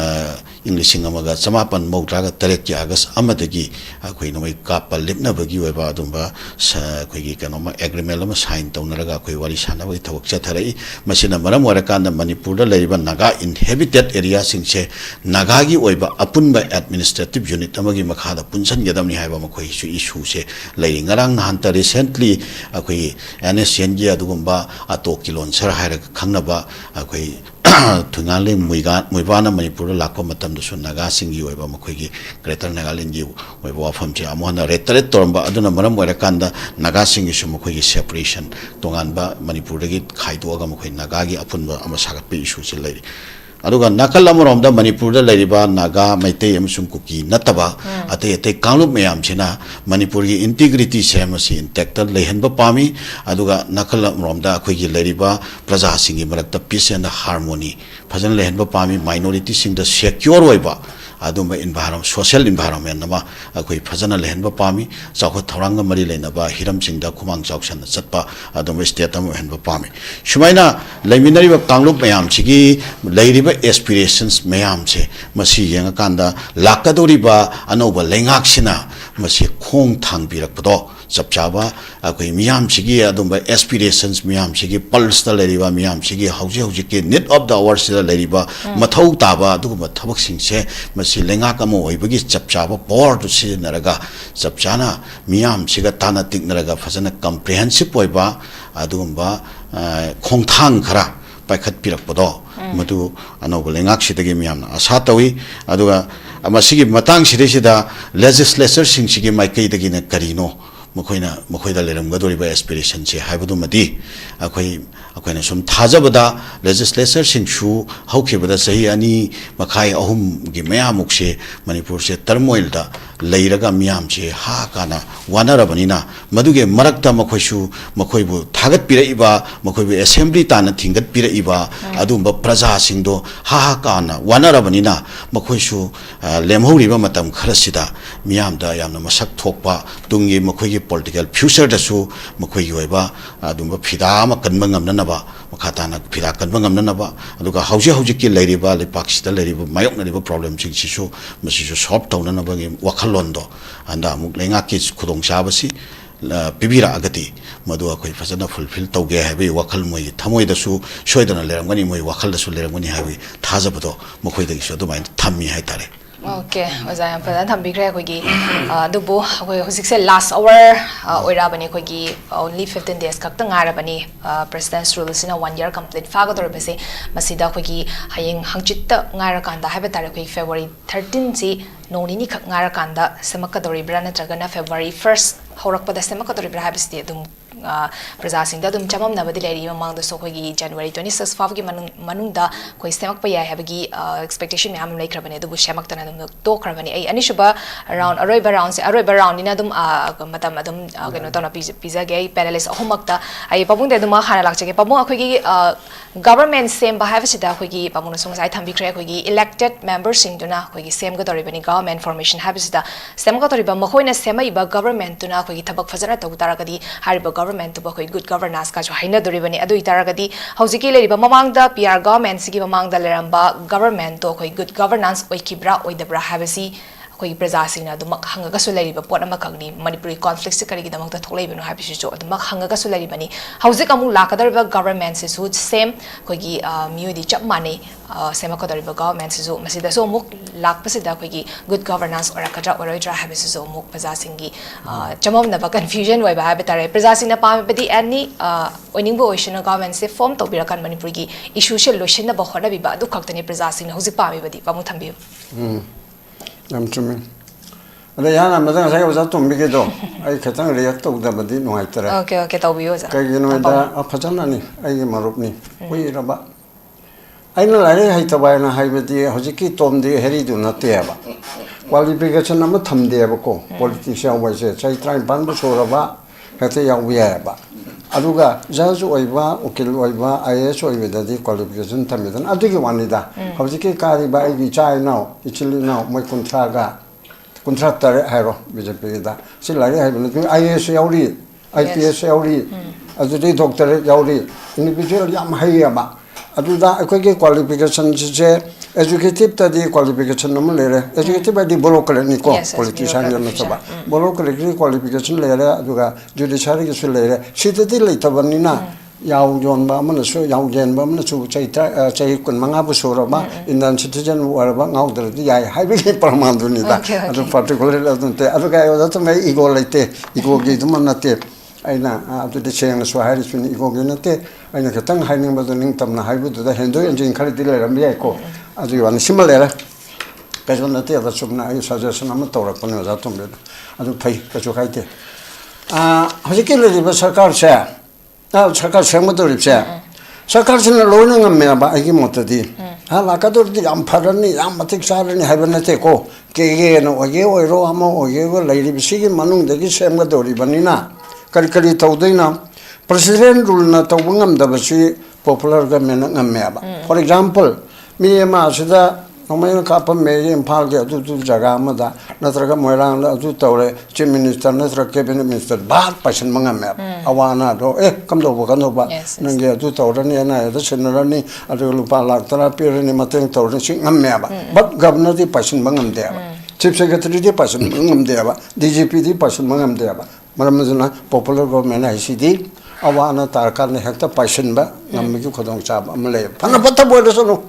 English amaga samapan mautraga tarek ya agas amadagi akhoi nomai kapal lepna bagi oba adumba sa khoi kanoma agreement ama sign taunaraga khoi wari sana bai thawak chatharai masina maram warakanda manipur da leiba naga inhabited area singse naga gi oiba apunba administrative unit amagi makhada punsan yadamni haiba makhoi su issue se lei ngarang hanta recently akhoi NSN gi adugumba ato kilon sar haira khangnaba akhoi Tungali Muibana Manipur Lako Matam to Naga Singi Weba Makogi, Greater Nagaland you, Weba from Jamona, Retret Torba, Aduna Maram Warakanda, Naga Singi Sumokogi separation, Tonganba, Manipuragi, Kaidoga Mokoi Nagagi, Apunba, Amasaka issues lady. Aduga nakalamurom da Manipur da leriba naga maitei amsung kuki nataba ate kanglup mayam china Manipur gi integrity semasi intact lehenba pami aduga nakalamurom da akhoi gi leriba praja singi marakta peace and harmony phajan lehenba pami minority sing da secure oiba adumba environment social environment nama akhoi phajana lehenba pami chakho thoranga mari leinaba hiram singda khumang chawsan chatpa adumba state am henba pami shumaina leiminari ba kanglup mayam chigi leiriba aspirations mayam che masi yenga kanda lakadori ba anoba lengak sina masi khong thang birakpado chapchaba akhoi miyam chigi adumba aspirations miyam chigi pulse da leriba miyam chigi hauji ke need of the hour sida leriba mathau taba aduguma thabak singse masi lengak amo oibagi chapchaba power to si naraga chapchana miyam chiga tana tiknaraga phajana comprehensive oiba adugumba khongthang khara paikhat pirakpado madu anoba lengak sidagi miyamna asa tawi aduga amasigi matang sidesida legislature singchigi maikai dagi na karino makoida leramgadori ba aspiration che haibadu madi akoina sum thajabada legislature singchu haukibada sahi ani makhai ahum gi mayamukse manipur se turmoil da leiraga miyam che ha kana wanarabanina maduge marakta makoibu thagat piraiba makoibu assembly tana thingat piraiba adumba praja singdo ha kana wanarabanina makoisu lemhoriba matam kharasida miyam da yamna masak thokpa tungi makoigi political future da su makoi yoiba adumba phida ma kanba ngamnanaba makhatana phida kanba ngamnanaba aduga hauji ki leiriba le paksida leiriba mayok nariba problem sing sisu masisu solve tawnanaba gi wakhallondo anda amuk lenga ki khudong chabasi pibira agati madu akhoi fajana fulfill tawge habi wakhal moi thamoi da su soidana leramgani moi wakhal da su leramgani habi thajabado makoi da gi so dumai thammi hai tare. Okay, Ozayam Padan Tambikre Kogi, Dubu, Hosix last hour, Oirabani Kogi, only 15 days Kaktan Arabani, President's rules in a 1 year complete Fagador Bese, Masida Kogi, Haying Hangchita, Narakanda, Habitat February 13th, Nonini Narakanda, Semakadori Brana Tragana, February 1st, Horak Pada Semakadori Brahabis, Dum. Prasasing da dum chamam nabadi leri among the sokogi January 26 fawgi manungda koi semak pa yai habagi expectation me am laikrabane du shamak tana dum to krabani ai anishuba around aroiba round ina dum matam adum geno tona pizza gay parallels homakta ai pabung de dum khana lakchege pabung akhoi government same ba have sida akhoi pabung song sai thambi kre akhoi elected members sing duna akhoi same ga doribani government formation have sida same ga doriba makhoi na same iba government duna akhoi thabak fajana tawtaragadi hariba government to bakoi good governance ka jo haina doribani adu itaragadi haujiki leriba mamangda PR government sigi mamangda leramba government to koi good governance oikibra oidabra habasi koi prajasina dumak hangaga su leriba pot amakagni manipuri conflict se karigi damakta tholaiba no habisi jo dumak hangaga su leribani haujik amu lakadariba government se su same koi gi miudi chap mane sema kadariba government se su masida so muk lakpasida koi gi good governance ora kadra oroidra habisi so muk prajasingi chamom na ba confusion wai ba habitare prajasina pamebadi ani oiningbo oishina government se form to birakan manipuri gi issue se lotion na ba khona bi ba du khaktani prajasina haujik pamebadi pamu thambi Nam chumi. Ada yana madang saya usah tumbi ke do. Ai khatang lihat tu udah badi nuai tera. Okay tau biyo za Kayak gini ada apa jana ni? Ai marup ni. Wih raba. Ai na lari hai tabai na hai badi hojiki tom di heri du na te ba. Qualification nama tham de ba ko. Politician wai se sai try ban bu so raba. Kate yang wiya ba. Aduga jaju oiba ukil oiba IAS oiba dadi qualification thamidan adugi wanida hojiki kari ba igi chai now ichili now moi contractor hairo BJP da silari hai bulu IAS yauri IPS yauri adudi doctor yauri individual yam hai ba aduda akogi qualification je executive tadi qualification namu lere executive di local ni ko politician na saba local ni qualification lere aduga judiciary ki lere sitati leitabani na yaw jon ba man so yaw gen ba man su chai kun manga bu so ba indian citizen war ba ngau der di yai hai bi praman du ni da adu particular adu te aduga yo to mai ego leite ego gi du man na te aina adu de cheng so hari suni ego gi na te aina katang hai ning ba du ning tam na hai bu da hendo engine khali dile ram ya ko adu wan simale kajon na te da subna ai suggestion am to ra ko ne za to me adu phai ka chu khai te hojiki le ba sarkar se sarkar seng ma to ri se sarkar sin lo na ngam me ba ai gi mot di ha la ka dor di am pharani am matik sarani hai ba na te ko ke no oge oi ro amo oge go lai ri si gi manung de gi sem ga do ri bani na kari kari to dei na president rule na to ngam da ba si popular government ngam me ba for example mi ma sida nomai ka pa me impal ge tu jaga ma da natraga moirang la tu tawre chief minister natra cabinet minister ba passion manga me awana do kam do ba nang ge tu tawre ni na da senara ni adu lupa lak tara pir ni mateng tawre sing ngam me ba but governor di passion mangam de ba chief secretary di passion mangam de ba DGP di passion mangam de ba maram jana popular government ICD awana tarkar ne hekta passion ba ngam gi khodong cha amle phana patta boile sono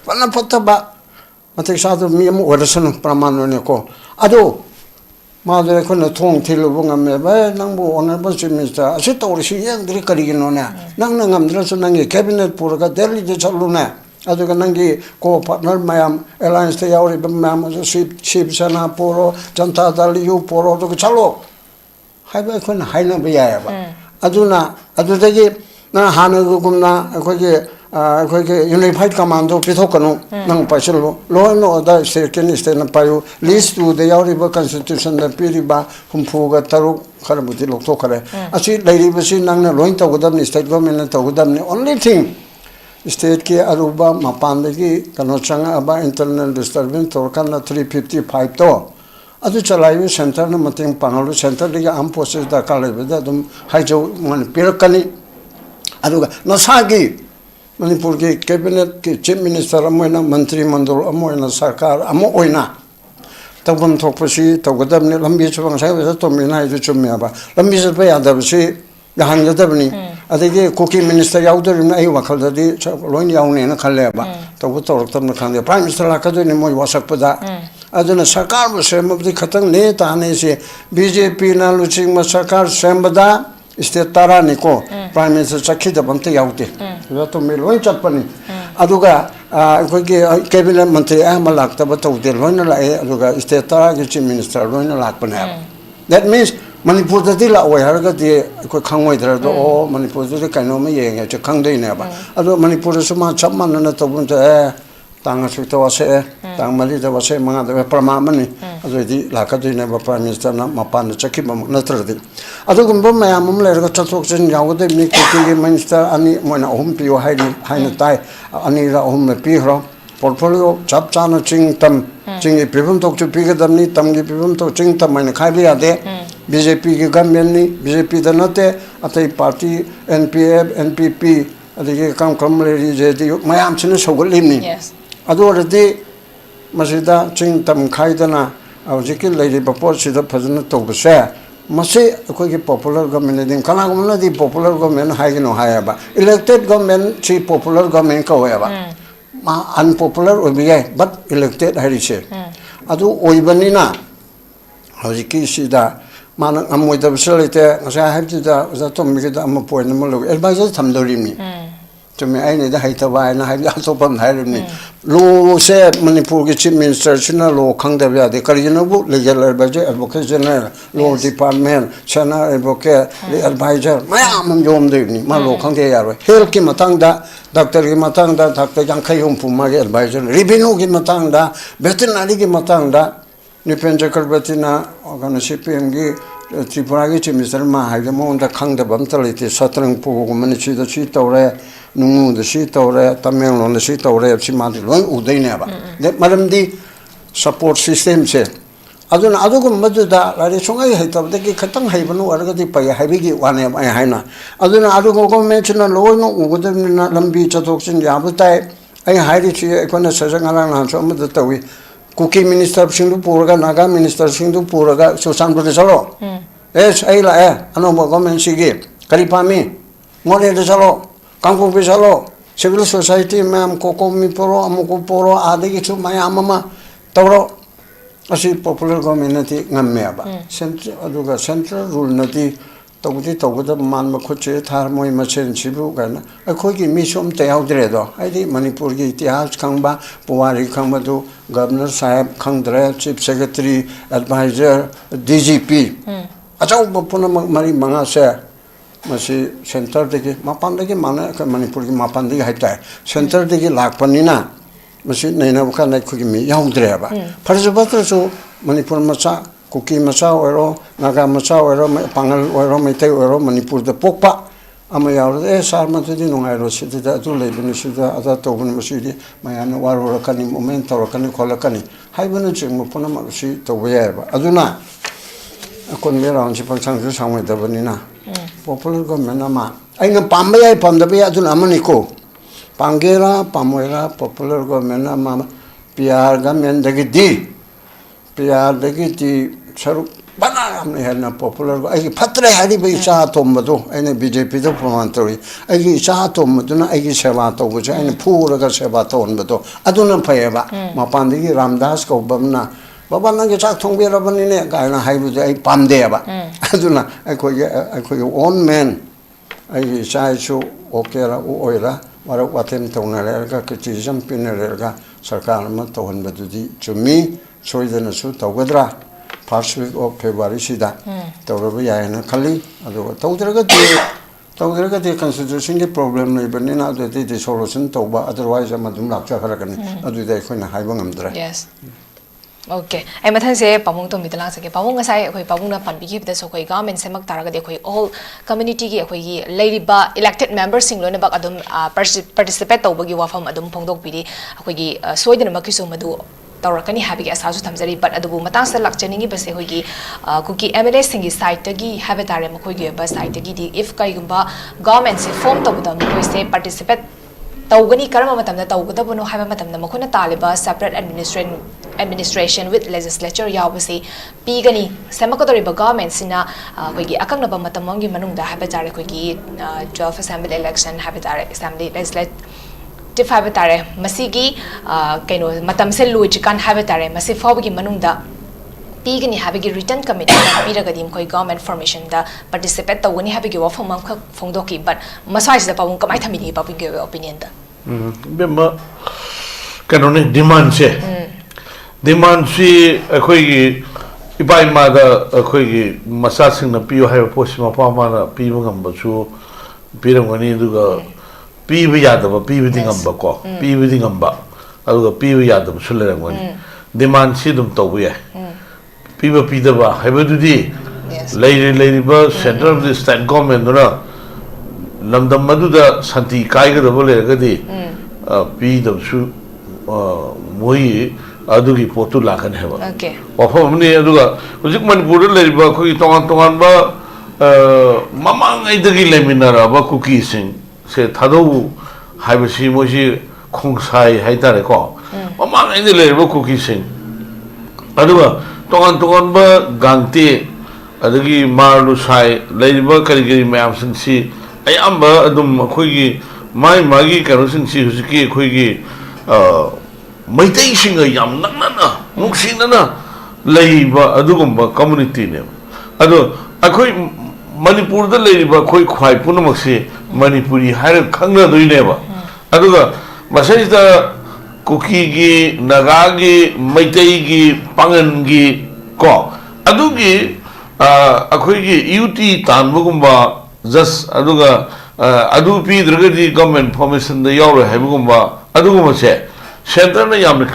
phana patta ba matik satu miam orasan praman ne ko ado madre ko na thong thilu bunga me ba nang bu onar ba chimista ase to ri yang dri kari no na nang ngam dra so nang cabinet pur ka delhi de chalu na ado ka nang ko partner mayam alliance te yauri ba mayam ship sana poro janta dal yu poro to chalu hai ba ko na hai na ba ya ba aduna adu de na hanu gumna ko ge akhoi unified commando pithokano nang paislo law and order second state na payu list to the yauriba constitution da piriba humpu ga taru kharabuti lokto khare achi lairiba si nang na loin to godam state government na to godam ni only thing state ke aruba mapan de kano changa aba internal disturbance to kana 355 to adu chalaibu center na mating pangalu center de am forces da kale da dum haijo man pirakani aduga nasagi Manipur ke cabinet ke chief minister amoina mantri mandal amoina sarkar amo oina tabun thokpasi tawgadam ne lambi chubang sai wa to mina ju chumya ba lambi se pa yadab si gahan yadabni adege koki minister yaudar na ai wakal da di loin yaune na khalle ba tabu torok tam na khande prime minister la ka do ne moi wasak pada aduna sarkar bu se mabdi khatang ne ta ne se BJP na luching ma sarkar sembada state tara ni ko prime minister chakhi da bante yaute ya to me loin chapani aduga ko ge cabinet mantri malak ta ba to de loin la aduga state tara ge chief minister loin la pana that means manipur da dila oi har ga de ko khangoi dra do o manipur de kaino me ye ge khang dei ne ba adu manipur su ma chapman na to bun ta tang su to se tang mali da se ma da prama mani adu di la ka de ne ba prime minister na mapan chakhi ma na tra de adu gum ma ya mum le ga chatok chen yaw de mi ko ki minister ani moina hom pi o hai na tai ani ra hom me pi ro portfolio chap chana ching tam ching e pibum tok chu pi ga dam ni tam gi pibum tok ching tam mai na khai bi ya de BJP की गवर्नमेंट BJP दा नते अतई पार्टी NPF NPP अदगी काम कम लेरी जेदी मयाम छिन सौगलिमनी अदोरदि मसिदा चिंग तम खाइदना हौजिकि लेरिबा पोसिदा फजन तौबसे मसे अखोगी पॉपुलर गवर्नमेंट दिन कनागुमनदि पॉपुलर गवर्नमेंट हाइगनो हायाबा इलेक्टेड गवर्नमेंट ची पॉपुलर गवर्नमेंट कवेबा मा अनपॉपुलर ओबिये बट इलेक्टेड हाइरिसे अदु ओइबनिना हौजिकि सिदा माना अमोइदबसे लेते ngasa हाइबदिदा जा तोमिगिदा अम पॉइंट मलो एडवाइजर थमदोरिमनी तुम्हें आइने दा हाइतबा आइना हाइबदा अतोपम हाइरिमनी लो से मणिपुर की चीफ मिनिस्टर सिना लो खंगदब यादे करिनबु legal adviser advocate general law department सेना एडवोकेट एडवाइजर मयाम योम देनी मा लो खंगदे यारो हेल्थ की मतंगदा डॉक्टर की मतंगदा डॉक्टर यांखै हुमपुमा के एडवाइजर रेवेन्यू की मतंगदा वेटरनरी की मतंगदा निपेन चक्रवर्तीना ऑर्गन सीपीएम की त्रिपुरा की चीफ मिनिस्टर मा हाइदे मोंदा खंगदबम तलेते सत्रंग पुगुमनि छिदा छि तौरे नुंगु छि तौरे तमेंगलों छि तौरे छि मादि लोन उदैनेबा दे मरमदि सपोर्ट सिस्टम से अदुना अदुगु मदुदा लारि सोंगाइ हाइतबदे की खतंग हाइबनु अरगदि पय हाइबिगी वाने आइ हाइना अदुना अदुगु गवर्नमेंटना लोइनो उगुदमिना लंबी चतोक्सिन याबुताइ आइ हाइरि छि एकोना सजंगाला नासो मद तवी कुकी मिनिस्टर सिंधु पुरगा नागा मिनिस्टर सिंधु पुरगा सुशांत प्रदेश चलो एस आई लाए अनोबा गवर्नमेंट सिगी करीपामी मोरे दे चलो कांगको पे चलो सिविल सोसाइटी मैम कोकोमी पोरो अमुको पोरो आदि की छु मयाम मा तवरो असि पॉपुलर गवर्नमेंट नति ngam सेंट्रल अदुगा सेंट्रल रूल नति तौदी तौगद मान मखुचे थार मोय मसेन सिबु गाना अखोगी मिसोम तयाउद्रे दो आइदि मणिपुर की इतिहास खंगबा पुवारी खंगबदु गवर्नर साहब खंगद्रे चीफ सेक्रेटरी एडवाइजर डीजीपी अचाउ पुन मरी मंगा से मसी सेंटर देगी मापान देगी माने मणिपुर की मापान देगी हाइता है सेंटर देगी लाखपनिना मसी नैना बका नाइखुगी मी याउद्रेबा फरजबत्रसु मणिपुर मचा कुकी मचा ओरो नागा मचा ओरो पांगल ओरो मैते ओरो मणिपुर द पोकपा अमा यावरो ए सार मथुदि नुंगाइरो सिदा अदु लेबनि सिदा अदा तोबन मसिदि मायान वारो कनि मोमेंट तोरकनि खोलकनि हाइबनु चिंग पुनम सि तोबयाबा अदुना अकोन मेराउन सि फंक्शन सु सामयदबनिना पॉपुलर गवर्नमेंट अमा आइना पामबा याइ पामदबे अदुना अमनिको पांगेरा पामोयरा पॉपुलर गवर्नमेंट अमा पीआर गवर्नमेंट दगी दी पीआर दगी दी सरु बना हमने है पॉपुलर आई फत्रे हरी भाई इच्छा तोमदो अने बीजेपी तो प्रमाण तोरी आई इच्छा तोमदुना आई सेवा तोबुजे अने फूरगा सेवा तोनबदो अदुना फयबा मपानदगी रामदास कौबमना बाबा नंगे चाक थोंबेरबनिने गायना हाइबुजे आई पामदेबा अदुना आई ओन मैन आई चाइसु ओकेरा ओइरा वारक वातेम तौनारेगा क्रिटिसिज्म पिनरेगा सरकार म तोहनबदुदी चुमी सोइदनसु तौगद्रा फर्स्ट वीक ऑफ फेब्रुआरी सिदा तौरब यायना खली अदो तौद्रगति कॉन्स्टिट्यूशन की प्रॉब्लम लेबनिना अदुदि सॉल्यूशन तौबा अदरवाइज अमदुम लाक्चा खरकनी अदुदि अखोइना हाइबा ngamdra यस ओके आई मथन से पामुंग तो मितला सके पामुंग ngasai अखोइ पामुंगना पानबिगी बद सो खोइ गवर्नमेंट सेमक तारगदि अखोइ ऑल कम्युनिटी की अखोइ लेरिबा इलेक्टेड मेंबर्स सिंग लोने बक अदुम पार्टिसिपेट तौबगी वाफम अदुम फोंदोकपिदि अखोइगी सोइदन मकिसो मदु तौरकनी हाबिगे असाजु थमजरी बट अदुबु मतांगस लक्चनिंगी बसे होगी कुकी एमएलए सिंगी साइट तगी हैबे तारे मखोइगे बस साइट तगी दी इफ काइगुंबा गवर्नमेंट से फॉर्म तौबदा मखोइ से पार्टिसिपेट तौगनी करम मतमदा तौगदबनो हैबे मतमदा मखोना तालिबा सेपरेट एडमिनिस्ट्रेशन विथ लेजिस्लेचर यावबसी पीगनी सेमकदोरिबा गवर्नमेंट सिना होगी अकंगनबा मतमंगी मनुंगदा हैबे तारे होगी 12 असेंबली इलेक्शन हैबे तारे असेंबली लेजिस्लेटिव हैबे तारे मसीगी कैनो मतम से लुइचिकान हैबे तारे मसी फावगी मनुंगदा पीगनी हैबेगी रिटर्न कमिटी पीरगदी मखोइ गवर्नमेंट फॉर्मेशन दा पार्टिसिपेट तौगनी हैबेगी वफम मख फोंदोकी बट मसाइस दा पाबुं कमाइ थमिनी पाबुंगे ओपिनियन दा बेमा कैनोने डिमांड से अखोइगी इबाई मादा अखोइगी मसा सिंगना पियो हाइबा पोसि मपा माना पीबो ngambsu पिरंगनी दुगा पीबो यादबा पीबदि ngamba को पीबदि ngamba अदुगा पीबो यादबा सुलेरंगनी डिमांड से दुम तौबो याय पीबा पीदबा हाइबदुदी लेरिबा central of the state government ना लमदम मदुदा शांति कायगदबो लेरगदी पीदबसु मोई ꯑꯗꯨꯒꯤ ꯄꯣꯠꯇꯨ ꯂꯥꯛꯀꯅꯤ ꯍꯥꯏꯕ Okay. ꯋꯥꯐꯝ ꯑꯃꯅꯤ ꯑꯗꯨꯒ ꯍꯧꯖꯤꯛ ꯃꯅꯤꯄꯨꯔꯗ ꯂꯩꯔꯤꯕ ꯑꯩꯈꯣꯏꯒꯤ ꯇꯣꯉꯥꯟ ꯇꯣꯉꯥꯟꯕ ꯃꯃꯥꯡꯉꯩꯗꯒꯤ ꯂꯩꯃꯤꯟꯅꯔꯕ ꯀꯨꯀꯤꯁꯤꯡ ꯁꯦ ꯊꯥꯗꯧ ꯍꯥꯏꯕꯁꯤ ꯃꯣꯏꯁꯤ ꯈꯣꯡꯁꯥꯏ ꯍꯥꯏꯇꯥꯔꯦꯀꯣ ꯃꯃꯥꯡꯉꯩꯗ ꯂꯩꯔꯤꯕ ꯀꯨꯀꯤꯁꯤꯡ ꯑꯗꯨꯒ ꯇꯣꯉꯥꯟ ꯇꯣꯉꯥꯟꯕ ꯒꯥꯡꯇꯦ ꯑꯗꯒꯤ ꯃꯥꯔꯂꯨꯁꯥꯏ ꯂꯩꯔꯤꯕ ꯀꯔꯤ ꯀꯔꯤ ꯃꯌꯥꯝꯁꯤꯡꯁꯤ ꯑꯌꯥꯝꯕ ꯑꯗꯨꯝ ꯑꯩꯈꯣꯏꯒꯤ ꯃꯥꯒꯤ ꯀꯩꯅꯣꯁꯤꯡꯁꯤ ꯍꯧꯖꯤꯛꯀꯤ ꯑꯩꯈꯣꯏꯒꯤ ꯃꯩꯇꯩꯁꯤꯡꯒ ꯌꯥꯝ ꯅꯛꯅꯅ ꯅꯨꯡꯁꯤꯅꯅ ꯂꯩꯕ ꯑꯗꯨꯒꯨꯝꯕ ꯀꯝꯃꯨꯅꯤꯇꯤꯅꯦꯕ ꯑꯗꯣ ꯑꯩꯈꯣꯏ ꯃꯅꯤꯄꯨꯔꯗ ꯂꯩꯔꯤꯕ ꯑꯩꯈꯣꯏ ꯈ꯭ꯋꯥꯏ ꯄꯨꯝꯅꯃꯛꯁꯤ ꯃꯅꯤꯄꯨꯔꯤ ꯍꯥꯏꯔꯒ ꯈꯪꯅꯗꯣꯏꯅꯦꯕ ꯑꯗꯨꯒ ꯃꯁꯤꯗ ꯀꯨꯀꯤꯒꯤ ꯅꯥꯒꯥꯒꯤ ꯃꯩꯇꯩꯒꯤ ꯄꯥꯡꯒꯟꯒꯤ ꯀꯣ ꯑꯗꯨꯒꯤ ꯑꯩꯈꯣꯏꯒꯤ ꯏꯌꯨꯇꯤ ꯇꯥꯟꯕꯒꯨꯝꯕ ꯖꯁ ꯑꯗꯨꯒ ꯑꯗꯨ ꯄꯤꯗ꯭ꯔꯒꯗꯤ ꯒꯚꯔꯟꯃꯦꯟꯠ ꯐꯣꯔꯃꯦꯁꯟꯗ ꯌꯥꯎꯔꯣꯏ ꯍꯥꯏꯕꯒꯨꯝꯕ ꯑꯗꯨꯒꯨꯝꯕꯁꯦ ꯁꯦꯟꯇꯔꯅ ꯌꯥꯝꯅ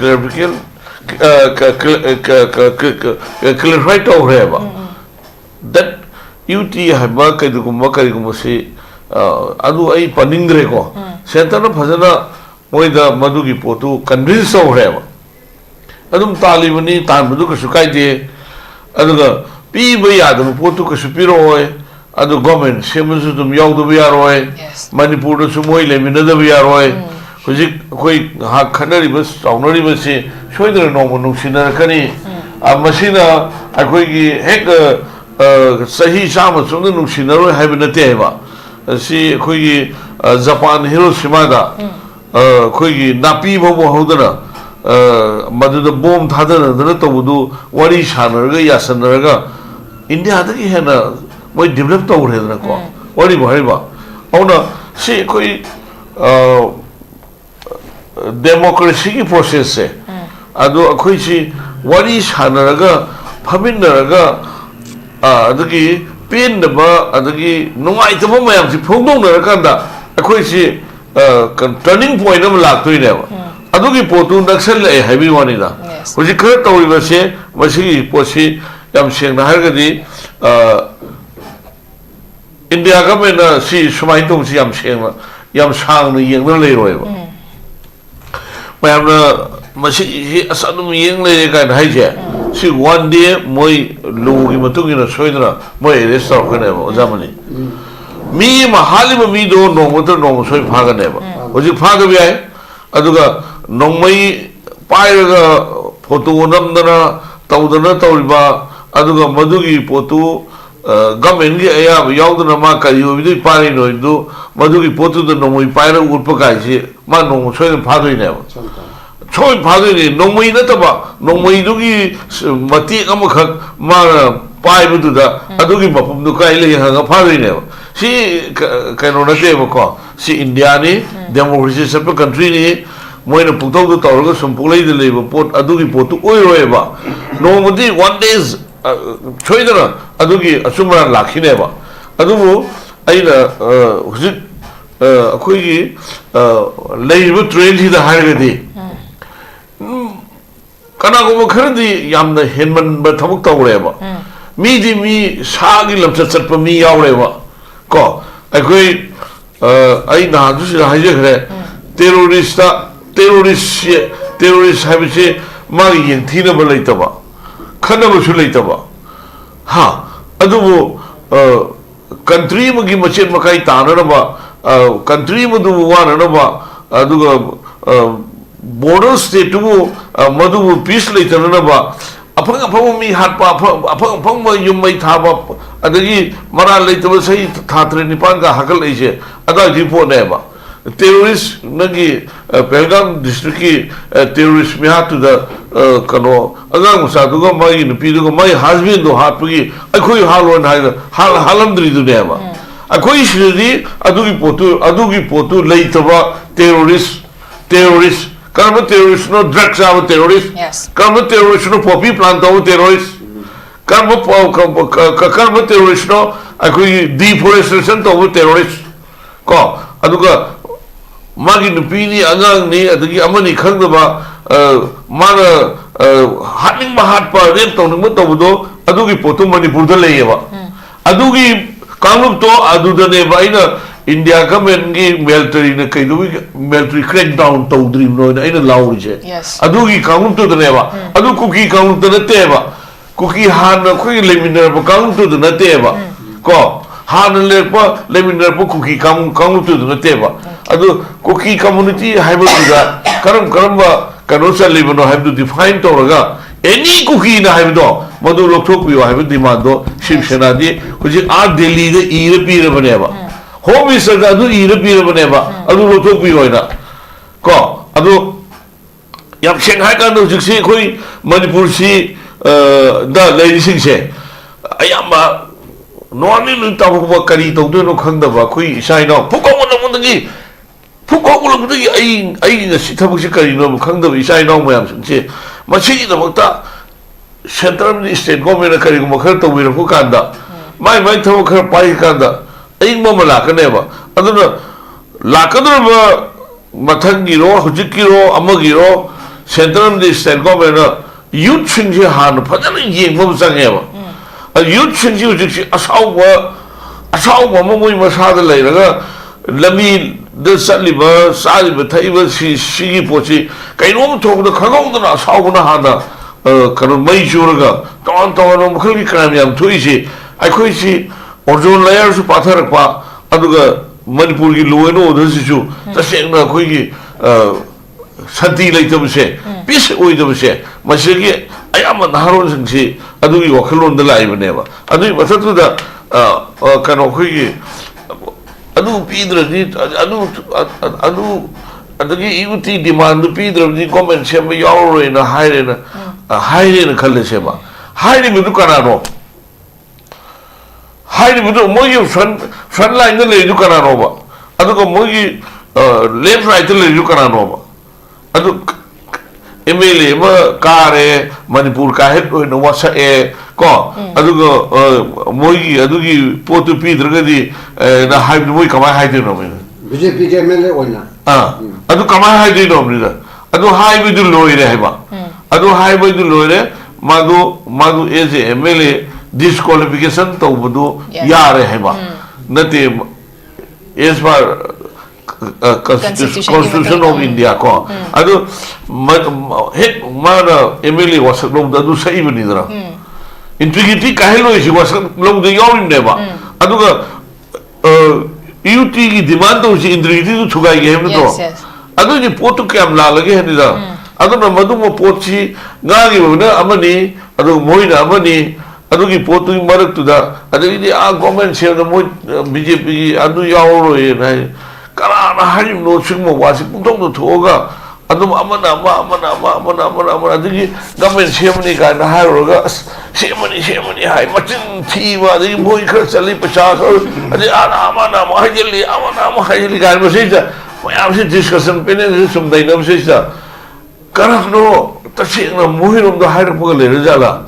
ꯀ꯭ꯂꯦꯔꯤꯐꯥꯏ ꯇꯧꯈ꯭ꯔꯦꯕ ꯗꯦꯠ ꯏꯌꯨꯇꯤ ꯍꯥꯏꯕ ꯀꯔꯤꯒꯨꯝꯕꯁꯤ ꯑꯗꯨ ꯑꯩ ꯄꯟꯅꯤꯡꯗ꯭ꯔꯦꯀꯣ ꯁꯦꯟꯇꯔꯅ ꯐꯖꯅ ꯃꯣꯏꯗ ꯃꯗꯨꯒꯤ ꯄꯣꯠꯇꯨ ꯀꯟꯚꯤꯟꯁ ꯇꯧꯈ꯭ꯔꯦꯕ ꯑꯗꯨꯝ ꯇꯥꯜꯂꯤꯕꯅꯤ ꯇꯥꯟꯕꯗꯨ ꯀꯩꯁꯨ ꯀꯥꯏꯗꯦ ꯑꯗꯨꯒ ꯄꯤꯕ ꯌꯥꯗꯕ ꯄꯣꯠꯇꯨ ꯀꯩꯁꯨ ꯄꯤꯔꯛꯑꯣꯏ ꯑꯗꯨ ꯒꯣꯔꯃꯦꯟꯠ ꯁꯦꯝꯕꯁꯨ ꯑꯗꯨꯝ ꯌꯥꯎꯗꯕ ꯌꯥꯔꯣꯏ ꯃꯅꯤꯄꯨꯔꯗꯁꯨ ꯃꯣꯏ ꯂꯩꯃꯤꯟꯅꯗꯕ ꯌꯥꯔꯣꯏ ꯍꯧꯖꯤꯛ ꯑꯩꯈꯣই ꯉꯥꯏꯍꯥꯛ ꯈꯠꯅꯔꯤꯕ ꯆꯥꯎꯅꯔꯤꯕꯁꯤ ꯁꯣꯏꯗꯅ ꯅꯣꯡꯃ ꯅꯨꯡꯁꯤꯅꯔꯛꯀꯅꯤ ꯃꯁꯤꯅ ꯑꯩꯈꯣꯏꯒꯤ ꯍꯦꯛ ꯆꯍꯤ 100 ꯆꯨꯝꯅ ꯅꯨꯡꯁꯤꯅꯔꯣꯏ ꯍꯥꯏꯕ ꯅꯠꯇꯦ ꯍꯥꯏꯕ ꯁꯤ ꯑꯩꯈꯣꯏꯒꯤ ꯖꯄꯥꯟ ꯍꯤꯔꯣꯁꯤꯃꯥꯗ ꯑꯩꯈꯣꯏꯒꯤ ꯅꯥꯄꯤ ꯐꯥꯎꯕ ꯍꯧꯗꯅ ꯃꯗꯨꯗ ꯕꯣꯝ ꯊꯥꯗꯅꯗꯅ ꯇꯧꯕꯗꯨ ꯋꯥꯔꯤ ꯁꯥꯟꯅꯔꯒ ꯌꯥꯁꯟꯅꯔꯒ ꯏꯟꯗꯤꯌꯥꯗꯒꯤ ꯍꯦꯟꯅ ꯃꯣꯏ ꯗꯤꯕꯦꯂꯞ ꯇꯧꯈ꯭ꯔꯦꯗꯅꯀꯣ ꯋꯥꯔꯤꯕꯨ ꯍꯥꯏꯔꯤꯕ ꯑꯗꯨꯅ ꯁꯤ ꯑꯩꯈꯣꯏ ꯗꯦꯃꯣꯀ꯭ꯔꯦꯁꯤꯒꯤ ꯄ꯭ꯔꯣꯁꯦꯁꯁꯦ ꯑꯗꯣ ꯑꯩꯈꯣꯏꯁꯤ ꯋꯥꯔꯤ ꯁꯥꯟꯅꯔꯒ ꯐꯝꯃꯤꯟꯅꯔꯒ ꯑꯗꯒꯤ ꯄꯦꯟꯗꯕ ꯑꯗꯒꯤ ꯅꯨꯡꯉꯥꯏꯇꯕ ꯃꯌꯥꯝꯁꯤ ꯐꯣꯡꯗꯣꯛꯅꯔꯀꯥꯟꯗ ꯑꯩꯈꯣꯏꯁꯤ ꯇꯔꯅꯤꯡ ꯄꯣꯏꯟꯠ ꯑꯃ ꯂꯥꯛꯇꯣꯏꯅꯦꯕ ꯑꯗꯨꯒꯤ ꯄꯣꯠꯇꯨ ꯅꯛꯁꯜꯂꯛꯑꯦ ꯍꯥꯏꯕꯒꯤ ꯋꯥꯅꯤꯗ ꯍꯧꯖꯤꯛ ꯈꯔ ꯇꯧꯔꯤꯕꯁꯦ ꯃꯁꯤꯒꯤ ꯄꯣꯠꯁꯤ ꯌꯥꯝ ꯁꯦꯡꯅ ꯍꯥꯏꯔꯒꯗꯤ ꯏꯟꯗꯤꯌꯥ ꯒꯚꯔꯟꯃꯦꯟꯠꯅ ꯁꯤ ꯁꯨꯃꯥꯏꯅ ꯇꯧꯕꯁꯤ ꯌꯥꯝ ꯁꯦꯡꯅ ꯌꯥꯝ ꯁꯥꯡꯅ ꯌꯦꯡꯗꯅ ꯂꯩꯔꯣꯏꯕ ꯃꯌꯥꯝꯅ ꯃꯁꯤꯁꯤ ꯑꯁ ꯑꯗꯨꯝ ꯌꯦꯡ ꯂꯩꯔꯦ ꯀꯥꯏꯅ ꯍꯥꯏꯁꯦ ꯁꯤ ꯋꯥꯟ ꯗꯦ ꯃꯣꯏ ꯂꯣꯒꯤ ꯃꯇꯨꯡ ꯏꯟꯅ ꯁꯣꯏꯗꯅ ꯃꯣꯏ ꯑꯦꯔꯦꯁ ꯇꯧꯔꯛꯀꯅꯦꯕ ꯑꯣꯖꯥꯃꯅꯤ ꯃꯤ ꯑꯃ ꯍꯥꯠꯂꯤꯕ ꯃꯤꯗꯣ ꯅꯣꯡꯃ ꯁꯣꯏ ꯐꯥꯒꯅꯦꯕ ꯍꯧꯖꯤक फागब याय अदुगा नोंमई पायरगा फोटो नमदना तौदना तौरिबा अदुगा मदुगी पोतु गवर्नमेंट की अयाब यावदना मा करियोबिदि पारि नोइदु मदुगी पोतु द नोंमई पायरा उरप गाइसे मा नोंम सोय फादोइनेब सोय फादोइने नोंमई नतबा नोंमई दुगी मति अमखक मा पाइबदुदा अदुगी मफमदु काइ ले हंगा फादोइनेब सी कनो नतेबको सी इंडिया नि डेमोक्रेसी सब कंट्री नि मोइना पुतौदु तौरगा सम पुलैदि लेबो पोट अदुगी पोतु ओइरोएबा नोमदि वन डेज छोइदना अदुगी असुमरा लाखिनेबा अदुबु अइना हुजिक अखोइगी लेइबो ट्रेन हिदा हारगदि कनागुम खरदि यामना हेनमनबा थबक तौरेबा मीदि मी सागी लमचत चतप मी यावरेबा को अखोइ आई नादुसि हाइजखरे टेररिस्ट हाइबसे मागी यंथीनबा लैतबा खनबसु लैतबा हा अदुबु कंट्री मगी मचेन मकाई तानरबा कंट्री मदु वानरबा अदुगा बॉर्डर स्टेट मदुबु पीस लैतनबा अफंग अफंग मी हाटपा अफंग अफंग युमई थाबा अदगी मरा लैतबा सही थात्रे निपान का हकल लैसे अदा रिपोर्टनेबा टेररिस्ट नगी पहलगाम डिस्ट्रिक्ट की टेररिस्ट मिहातुदा कनो अगांग मसादुगा माई नुपीदुगा माई हस्बैंड दो हाटपगी अखोई हालोन हाइदा हालमद्रिदुनेबा अखोई सिदि अदुगी पोतु लैतबा terrorist Karma terrorist no drugs are terrorist. Yes. Karma terrorist no poppy plant are terrorist. Karma terrorist no akui deforestation to terrorist. Ko aduga magi nupini angang ni adagi amani khangdaba mana hatning mahat pa rent to nung to budo adugi potu Manipur da leyeba. Adugi kangup to adudane ba ina India government gi military na kai do military crackdown to dream no na ina lauri je Yes. adu gi kaung to ne ba adu cookie kaung to na te ba cookie han na khoi leminar ba kaung to na te ba ko han le pa leminar pa cookie kaung to na te ba adu cookie community haiba da karam ba kano sa lebano have to define to raga any cookie na have do madu lok thok pi have demand do Shiv Sena di kuji a Delhi de ire pire bane ba home minister da adu ire pire bane ba adu lok thok pi hoina ko adu yam Shanghai kan do jiksi khoi Manipur si da lady sing se ayamba noani lu ta ko kari to do no khang da ba khoi sai no phukong no mun gi phukong lu gi ai na si thabuk si kari no khang da bi sai no mayam sing se machini da bakta central state government kari ko khar to wi ro kan da mai thaw khar pai kan da ai mo mala ka ne ba adu la ka do ba mathang gi ro hujik gi ro amagi ro central state government youth sing je han phajana yeng mo sang he ba a youth sing ji hujik asau ba mo moi ma sa da lai ra lami da sali ba sali ba thai ba si pochi kai no thok da khagong da asau na ha da kano mai juraga ton no khali kram yam thui si ai khoi si orjon layer su pathar pa aduga Manipur gi loeno da si chu ta seng na khoi gi santi lai tam se peace oi tam se masigi ai am na haron sing si adugi wakhalon da lai bane ba adui masatu da kano khoi gi adu pidra ni adu adagi yuti demand pidra ni comment se ma yaw re na haire na khalle se ba haire mi du kana no haire mi du mo yu front line na le du kana no ba adu ko mo gi left right le du kana no ba adu MLA ma kare Manipur ka het no wasa e ko adu ko mo gi adu gi potu pidra ga di na haide mo kama haide no me BJP ke MLA oina adu kama haide no me da adu haide du loi re ba adu haide du loi re madu as a MLA disqualification to budu yare hai ba nate as per Constitution of India ko adu hit mana MLA was lom da du sai bani dra integrity kahelo isi was lom da yawim ne ba adu ga UT ki demand to si integrity to chugai ge hem to adu ji potu kam la lage he ni da adu na madu mo pochi nga gi na amani adu moina amani adu gi potu marak tu da adu gi a government se na mo BJP gi adu yawo e na kara na harim no sing mo wasi putong no thoga adu amana adu gi government se mani ka na ha ro ga se mani hai machin thi wa adu moi khar chali 50 adu amana ma hajili ga ma se ja mayam se discussion pe ne sum dai na se ja karaf no tasing na muhirom da hair pa le jala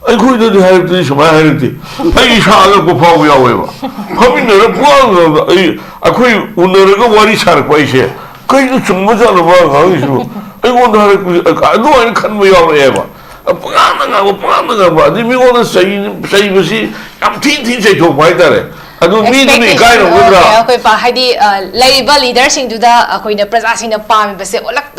ai khoi do hair ti sama hair ti ai sha ga ko phaw ya we ba khamin ne po ai akhoi unner ga wari sar pai se kai no chum ma ja ba ga isu ai ko da hair no ai khan ma ya we ba panga ba di mi ko da sai ba si am tin se to pai da re adu mi ni kai no ga koi pa haidi label leader sing du da koi na praja sing na pam ba se olak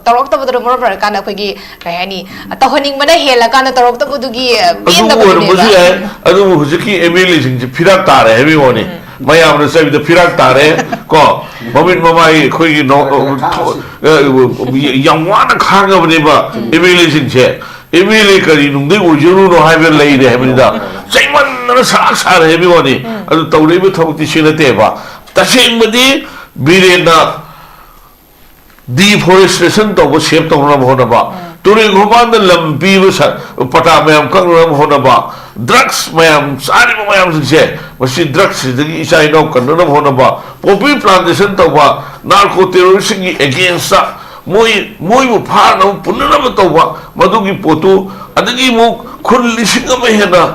tarok ta bodro mor kan koi gi kai ani ta honing mana hela kan tarok ta bodu gi pin da bodu ba adu hujiki MLA sing ji phirak ta re hebi woni mayam na sai da phirak ta re ko momin mamai koi gi no yang wa na khang ga ne ba MLA sing che MLA kari nung de ujuru no hai be lai de hebi da sai man na sa re hebi woni adu tawle be thok ti sina te ba ta sing badi bire na deforestation to go shape to na hona ba turi goban da lampi ba sa pata mayam kang ram hona ba drugs mayam sari mayam se masi drugs de isai no kan na hona ba poppy plantation to ba narco terrorism against moi bu pha na punna na to ba madu gi potu adagi mu khul lising ma hena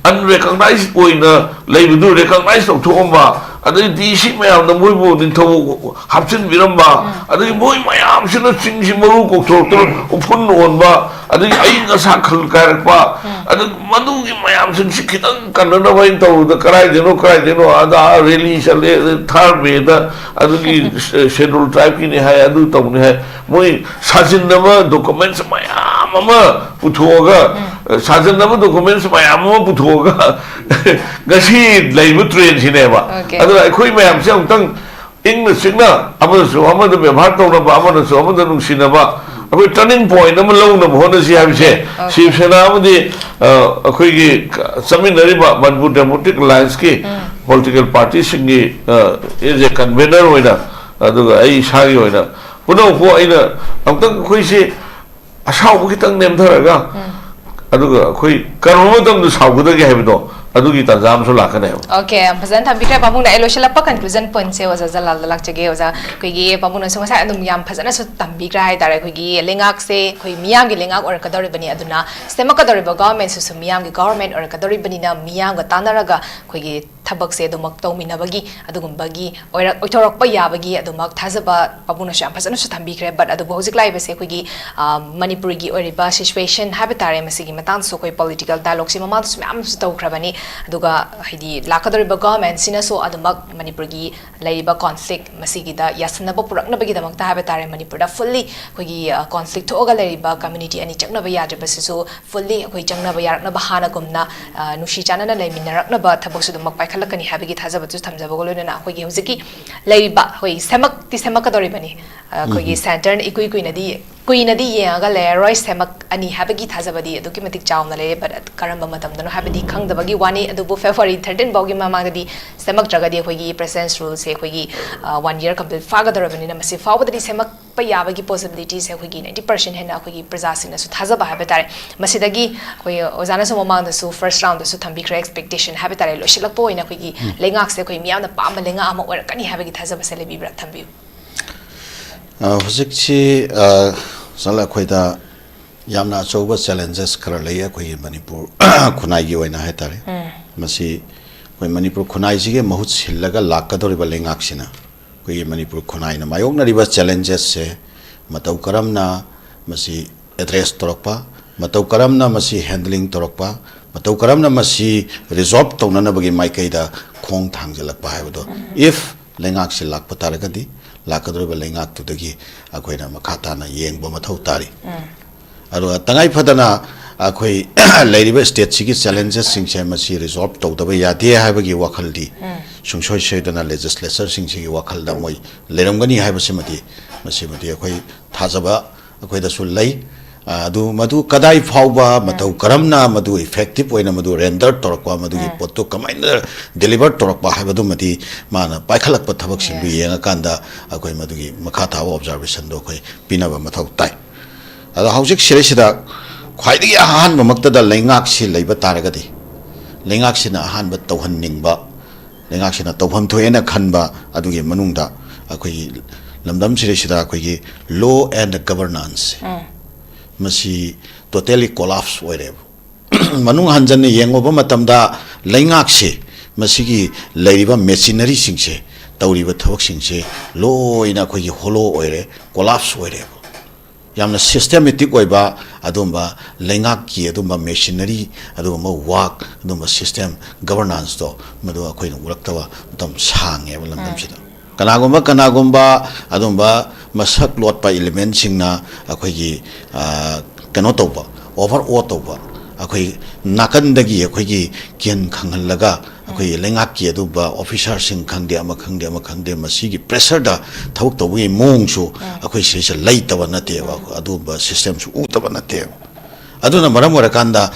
unrecognized oina leibudu recognize to ba ꯑꯗꯩ ꯗꯤ.ꯁꯤ ꯃꯌꯥꯝꯅ ꯃꯣꯏꯕꯨ ꯅꯤꯡꯊꯧ ꯍꯥꯞꯆꯤꯟꯕꯤꯔꯝꯕ ꯑꯗꯒꯤ ꯃꯣꯏ ꯃꯌꯥꯝꯁꯤꯅ ꯆꯤꯡꯁꯤ ꯃꯔꯨ ꯀꯣꯛꯊꯣꯔꯛꯇꯨꯅ ꯎꯐꯨꯟ ꯑꯣꯟꯕ ꯑꯗꯒꯤ ꯑꯏꯪ ꯑꯁꯥ ꯈꯜ ꯀꯥꯏꯔꯛꯄ ꯑꯗꯒꯤ ꯃꯗꯨꯒꯤ ꯃꯌꯥꯝꯁꯤꯡꯁꯤ ꯈꯤꯇꯪ ꯀꯟꯅꯅꯕ ꯑꯩꯅ ꯇꯧꯕꯗ ꯀꯗꯥꯏꯗꯅꯣ ꯑꯗ ꯔꯦꯂꯤ ꯆꯠꯂꯦ 3rd Mayꯗ ꯑꯗꯨꯒꯤ ꯁꯦꯗꯨꯜ ꯇ꯭ꯔꯥꯏꯕꯀꯤꯅꯤ ꯍꯥꯏ ꯑꯗꯨ ꯇꯧꯅꯤ ꯍꯥꯏ ꯃꯣꯏ ꯁꯥꯖꯤꯟꯅꯕ ꯗꯣꯀꯨꯃꯦꯟꯁ ꯃꯌꯥꯝ ꯑꯃ ꯄꯨꯊꯣꯛꯑꯒ 사전나무 도쿠멘트 마야무 부토가 같이 레이브 트렌시네바 아들 거의 마야무시 엄청 잉글리시나 아무도 ବ୍ୟବହାର 떠오르바 아무도 농시나바 그 터닝 포인트 너무 lâu 너무 호너시 하비세 시브세나 아무디 거기 서민들이바 만부 데모크라틱 라인스키 political party 싱기 이제 컨베너 오이나 아두가 이 사기 오이나 그노 고 아이나 아무튼 거기시 아샤오기 땅 냄더라가 아두가 거의 그런 사고되게 해도 아두기 단잠수 라카네요. Okay, pasan thambi kra pamung na eloshila pa conclusion point se waza zalal lak chege waza koigi pamung na songsa adum yam phasana su tambi kra hai dare koigi lengak se koi miyam gi lengak or kadori bani aduna sema kadori ba government su miyam gi government or kadori bani na miyam ga tanaraga koigi thabak se dumak tawmina bagi adugum bagi oitorok pa ya bagi adumak thazaba pamung na sham phasana su tambi kra but adu hojik lai be se koigi manipur gi oriba situation habitare masigi matang so koi political dialogue se mama su am su taw khrabani aduga haidi lakadoriba government sinaso adumak manipurgi laiba conflict masigida yasanaba puraknabagi damakta habitare manipurda fully kogi conflict thoga laiba community ani chaknaba yadaba sisu fully koi changnaba yaraknaba hana gumna nushi chanana laiminaraknaba thabaksu dumak paikhalakani habigi thajabatu thamjaba golona kogi huziki laiba hoi semak ti semakadoribani kogi center ikui kuinadi yenga le roy semak ani habigi thajabadi aduki matik chawna le but karamba matamdano habidi khangdabagi wani adubu February 13 bogi mamagadi semak dragadi kogi presence rule se kogi 1 year complete fagadorabani na masi fawdadi semak pa yabagi possibilities se kogi 90% hena kogi prajasina su thajaba habitare masidagi koi ozana so mamang su first round su thambi kra expectation habitare lo shilakpo ina kogi lengak se koi miyamna pamma lenga ama orakani habigi thajaba se lebi bra thambi hojikchi sala khoida yamna choba challenges khara leya koi manipur khunai gi oina hetare masi koi manipur khunai ji ge mahut sillaga lakadori ba lengak sina koi manipur khunai na mayok na riba challenges se matau karamna masi address torokpa matau karamna masi handling torokpa matau karamna masi resolve tonana bagi maikaida khong thangjalak pa haibdo if lengak se lakpa taragadi lakadori ba lengak tu dagi akoina makhata na yengba mathau tari aro tangai phadana akhoi leiriba state sigi challenges singse masi resolve tawdaba yade haibagi wakhaldi sungsoi soidana legislature singse gi wakhal da moi leramgani haibase mati akhoi thajaba akhoi da su lei adu madu kadai phauba matau karamna madu effective oina madu render torokwa madu gi potto kamaina deliver torokwa haibadu mati mana paikhalakpa thabak singbu yenga kanda akhoi madu gi makha thawa observation do khoi pinaba mathau tai ada haujik siresida khwaidagi ahan mamaktada lengak si leiba taragadi lengak sina ahan ba tawhan ningba lengak sina tawham thoena khanba adugi manungda akhoi lamdam siresida akhoi law and governance masi totally collapse oire manung hanjan yengoba matamda lengak si masigi leiriba machinery singse tawriba thawak singse loina akhoi holo oire collapse oire yamna systematic oiba adumba lengak ki adumba machinery adumba work adumba system governance to madu akhoi uraktawa dum sange balamdam sida kanagumba adumba masak lot pa element singna akhoi gi kano toba over o toba akhoi nakandagi akhoi gi kian khanghallaga akhoi lengak ki adumba officer sing khangde ama khangde masigi pressure da thawuk tobi mongsu akhoi se leitaba nate adumba system su utaba nate aduna maram warakanda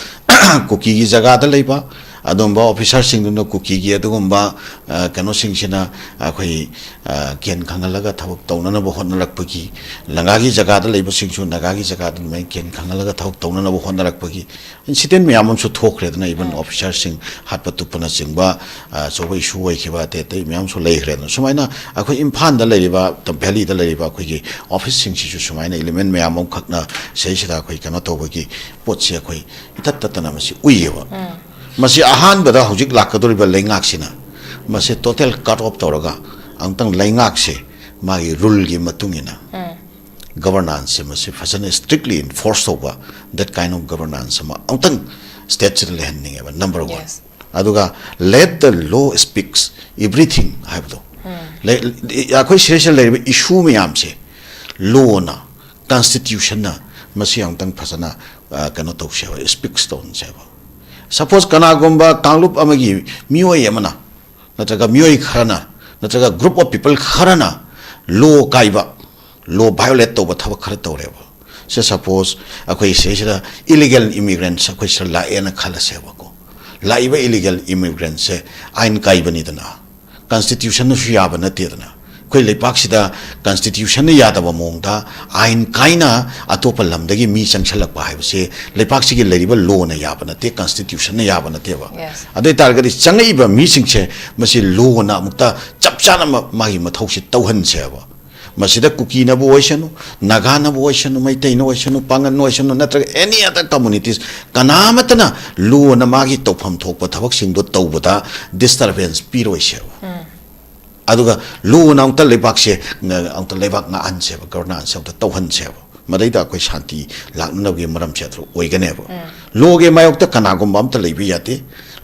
kuki gi jaga da leiba adumba officer sing dun kuki gi adumba kano sing sina akhoi kian khangalaga thawuk tawnana bo honnarakpagi langagi jaga da leiba sing su nagagi jaga da mai kian khangalaga thawuk tawnana bo honnarakpagi incident myamam su thokre dana even officer sing hatpa tupana singba sobai issue oi khiba te myam su leihre na sumaina akhoi imphal da leiba tam valley da leiba akhoi gi office sing si su sumaina element myamam khakna seisida akhoi kano tobagi potsi akhoi itat tatana masi uiwa masi ahan bada hujik lakadori ba lengak sina masi total cut off toraga ang tang laingak se magi rule gi matungina governance masi fashion strictly enforced over that kind of governance ma ang tang state landing number 1 Yes. aduga let the law speaks everything have do akhoi special issue mayam se law na constitution na masi ang tang fasana kano to se speaks to se suppose kana gomba kanglup amagi mioi yamana natraga mioi kharana natraga group of people kharana law kaiba law violate to bathaba khara tawreba se suppose akhoi se illegal immigrants akhoi se la ena khala se ko laiba illegal immigrants se ain kaibani dana constitution no shiyaba na te dana koi lepak sida constitution ya da mongda ain kaina atopa lamdagi mi changchalak ba hai se lepak sigi leriba law na ya bana te constitution na ya bana te ba Yes. adai targadi changai ba mi singche masi law na mukta chapchana magi mathau si tauhan se ba masida kuki na bo oisanu naga na bo oisanu maitai no oisanu pangan no oisanu natra any other communities kanamatana law na magi topam thokpa thabak singdo tawbada disturbance piro se aduga lu na ang talibak se ang talibak nga an se governance sa tawhan se madai da koi shanti lakna gi maram se tru oigane bo lu ge mayok ta kanagum bam ta leibi yate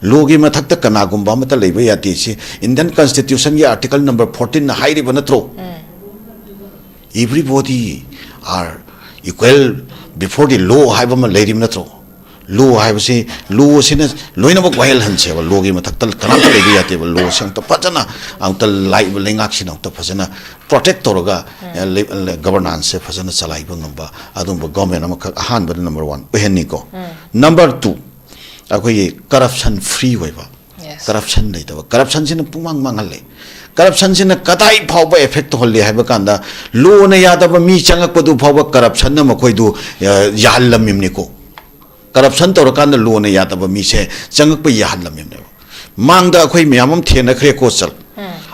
lu ge mathak ta kanagum bam ta leibi yate si Indian constitution gi article number 14 na hairi bana tro everybody are equal before the law haiba ma leirim na tro law haiba si law sina loina bok wahel han se ba law gi mathak tal kana ta leibi yate ba law sang ta pachana ang tal lai ba lengak sina ta phajana protect toroga governance se phajana chalai ba ngamba adum ba government am kha han ba number 1 ohenni ko number 2 akoi corruption free wai ba Yes. corruption nei ta corruption sina pumang mangal le corruption sina katai phawba effect holle haiba kanda law na yada ba mi changak padu phawba corruption na makoi du yahallamim ni ko corruption to kan law na yada ba mi se changak pa yahallamim ne mangda akhoi miyamam thena khre ko chal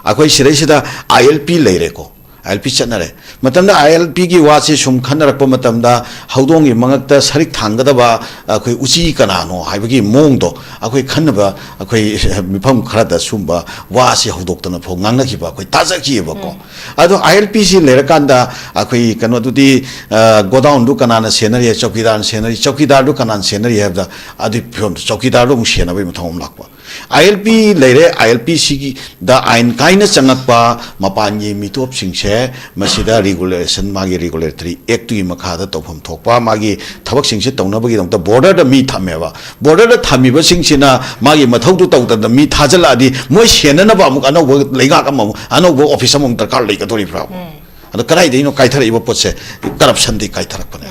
akhoi sirai sida ILP leire ko ILP chanare matamda ILP gi wa se sum khanar pa matamda haudong gi mangakta sarik thangada ba akhoi uchi kana no haibagi mongdo akhoi khanba akhoi mifam kharada sumba wa se haudok tana pho ngangna ki ba akhoi taja ki ba ko ado ILP si leira kanda akhoi kano dudi godown du kana na senari chokidar du kana senari habda adi phom chokidar du sena bai mathom lakwa ILP leire ILP si da ain kaina changakpa mapanyi mitop singse masida regulation magi regulatory act gi makha da tofam thokpa magi thabak singse tawna bagi dong ta border da mi thameba border da thami ba singsina magi mathau du taw da mi thajala di moi sena na ba muk ano leiga ka ma ano bo office among darkar leiga tori pra ado karai de no kaithara ibo potse corruption di kaitharak pane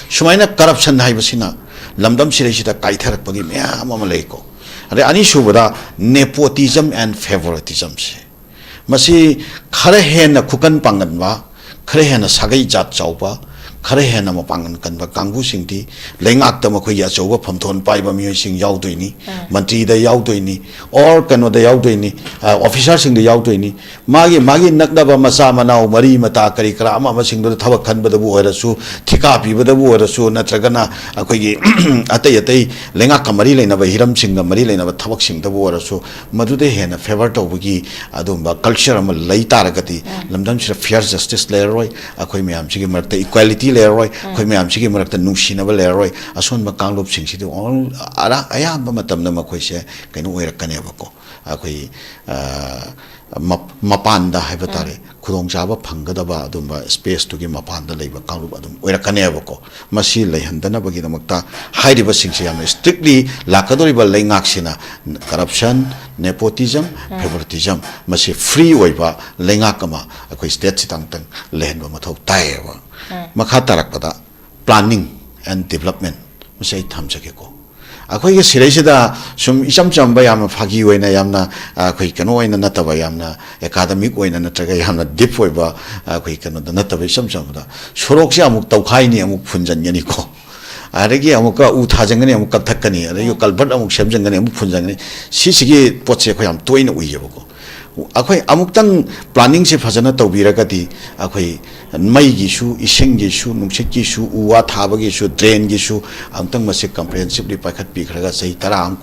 sumaina corruption hai basina lamdam sire sida kaitharak bagi mya ma leiko ade ani shubada nepotism and favoritism se masi khare hena khukan pangan ba khare hena sagai jat chauba khare hena ma pangan kan ba kangbu singti lengak ta ma khoi ya chauba phamthon pai ba mi sing yaw doini mantri da yaw doini or kano da yaw doini officer sing da yaw doini magi nakda ba masa manau mari mata kari kra ama sing do thabak khan ba da bu ora su thika pi ba da bu ora su natragana akhoi gi atai lengak kamari leina ba hiram sing mari leina ba thabak sing da bu ora su madu de hena favor to bugi adum ba culture am lai taragati lamdam sira fair justice leroi akhoi myam sigi marta equality leroi akhoi myam sigi marta nungsinaba leroi ason ba kanglop sing si all ara aya ba matam na makhoi se kaino oirakane ba ko akhoi mapanda haibatare khudong chaba phanggadaba adumba space to gi mapanda leiba kanglup adum oirakane ba ko masi leihandana bagi damakta hairiba singse yam strictly lakadori ba leingak sina corruption nepotism favoritism masi free oiba leingak ama akhoi state sitang tang lehenba mathau tai ba makha tarakpada planning and development masi thamjage ko akhoi ge sireisida sum isam chamba yam phagi oina yamna akhoi kano oina nataba yamna academic oina natraga yamna deep oiba akhoi kano da nataba isam chamba sorok se amuk tawkhai ni amuk phunjan yani ko aregi amuk ka u thajangani amuk kathakani ari yo kalbat amuk semjangani amuk phunjangani sisigi potse khoi am toina uiyeba ko अखोई अमुक्तंग प्लानिंग से फजना तौबीरगदी अखोई मई गिशु इसिंग गिशु नुंगसित गिशु उवा थाब गिशु ड्रेन गिशु अमुक्तंग मसे कंप्रेहेंसिवली पाखत पिखरगा सही तरा हम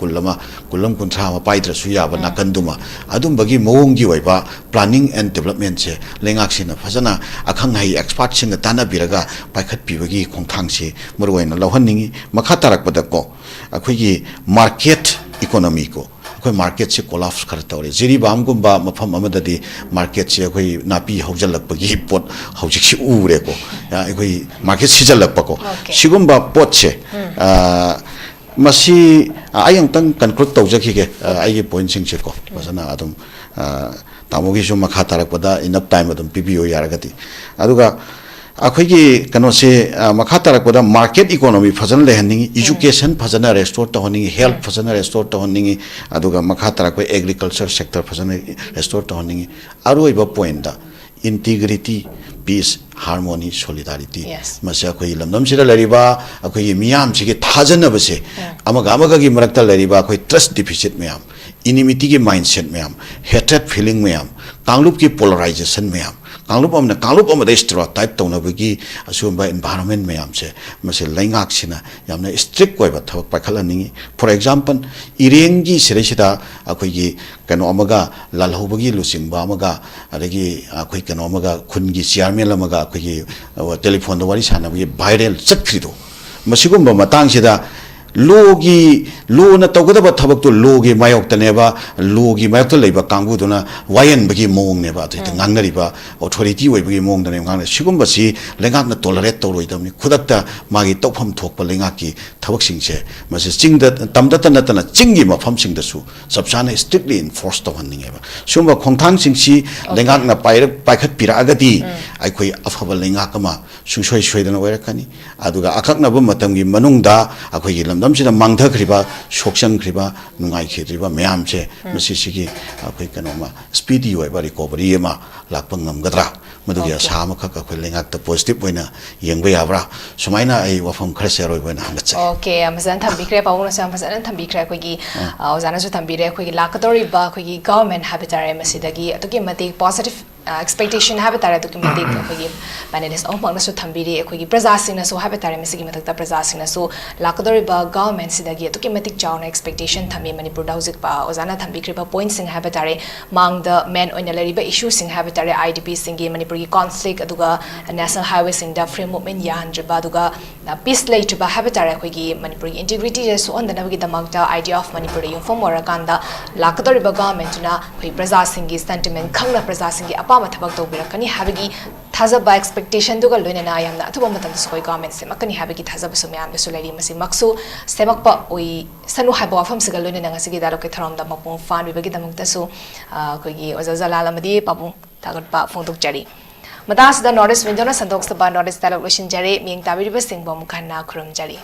कुलम कुंथ्रा मा पाइद्रसु याबा नाकंदुमा अदुमबगी मवोंगी वैबा प्लानिंग एंड डेवलपमेंट से लेंगाक्सिना फजना अखंग हाई एक्सपर्ट सिंग ताना बिरगा पाखत पिबगी खोंथांग से मरुवाइना लौहन्निंगी मखा तारकपदको अखोई मार्केट इकोनॉमी को अखोई मार्केट से कोलाप्स कर तौरे जिरीबामगुम्बा मफम अमददी मार्केट से अखोई नापी हौजलकपगी पोट हौजिक से उरे को अखोई मार्केट सिजलकपको सिगुम्बा पोट से मसी आयंतंग कंक्लूड तौजखिगे आइगे पॉइंट सिंग से को फजना अदुम तामोगी सु मखा तारकपदा इनफ टाइम अदुम पिबियो यारगति अदुगा अखोई कनो से मखा तारकपदा मार्केट इकोनॉमी फजन लेहनिंगी एजुकेशन फजन रेस्टोर तहनिंगी हेल्थ फजन रेस्टोर तहनिंगी अदुगा मखा तारक एग्रीकल्चर सेक्टर फजन रेस्टोर तहनिंगी अरोइबा पॉइंट दा इंटीग्रिटी पीस हार्मोनी सोलिडारिटी मसे अखोई लमदम सिदा लरिबा अखोई मियाम सिगे थाजनबसे अमगा मरक्ता लरिबा अखोई ट्रस्ट डिफिसिट मैम इनिमिटी के माइंडसेट मैम हेट्रेड फीलिंग मैम कांगलुप की पोलराइजेशन मैम कांगलुप स्टेरियोटाइप तौनबगी असुंबा एनवायरनमेंट मैम से मसे लैंगाक्सिना यामना स्ट्रिक्ट कोइबा थबक पाखलनिंगी फॉर एग्जांपल इरेंगी सिरेसिदा अखोई कनो अमगा लालहौबगी लुसिंबा अमगा अदगी अखोई कनो अमगा खुनगी चेयरमैन अमगा अखोई टेलीफोन द वारी सानबगी वायरल चक्रिदो मसिगुंबा मतांगसिदा लोना तौगदब थबक तो लोगी मायोक्तनेबा लोगी मायोक्त लेबा कांगुदुना वायनबगी मोंगनेबा अतै ngangnariba authority oibagi mongdane ngang sigumba si lengakna tolerate toroidamni khudakta magi tokpham thokpa lengaki thabak singse mase chingda tamda tanatana chingi mafam singdasu sabsana strictly enforce tawhaningeba sumba khongthang singsi lengakna paikhat pira agadi aikhoi afaba lengakama sungsoi soidana oirakani aduga akakna bu matamgi manungda akhoi lamdamsina mangthakriba sokchangkriba nungaikhitriba mayamse masi sigi akhoi kanoma speedy oiba recovery ma lakpa ngamgadra madugi asa amakha akhoi lengakta positive oina yengba yabra sumaina ai wafam khara seroi boina hangatse okay amazan thambikre pauna sam fasan thambikre akhoi gi ozana su thambire akhoi gi lakatori ba akhoi gi government habitare masidagi atuki mati positive expectation habitare atuki mati akhoi gi panelist omang na su thambiri akhoi gi praja singna su habitare masigi matakta praja singna su lakatori ba government sidagi atuki mati chauna expectation thami manipur da hojik pa ozana thambikre ba point sing habitare mang the main oina lari ba issue sing habitare idp singi manipur gi conflict aduga national highway sing da free movement yan jiba aduga peace late ba habitare akhoi gi manipur gi integrity so on the navigi damagta idea of manipur da inform warakanda lakatori ba government na khoi praja singi sentiment khangna praja singi apama thabak tobirakani habigi thazaba expectation duga loinana yamna athuba matam soi government se makani habigi thazaba sumyan besu lari masi maksu semakpa oi sanu haba wafam siga loinana ngasigi dalo ke tharom da mapung fan bibagi damukta su khoi gi ozazala lamadi papung tagat pa phongduk jari madas da notice window na sandok saba notice dialog shin jari ming tabiri ba sing bom khanna khurum jari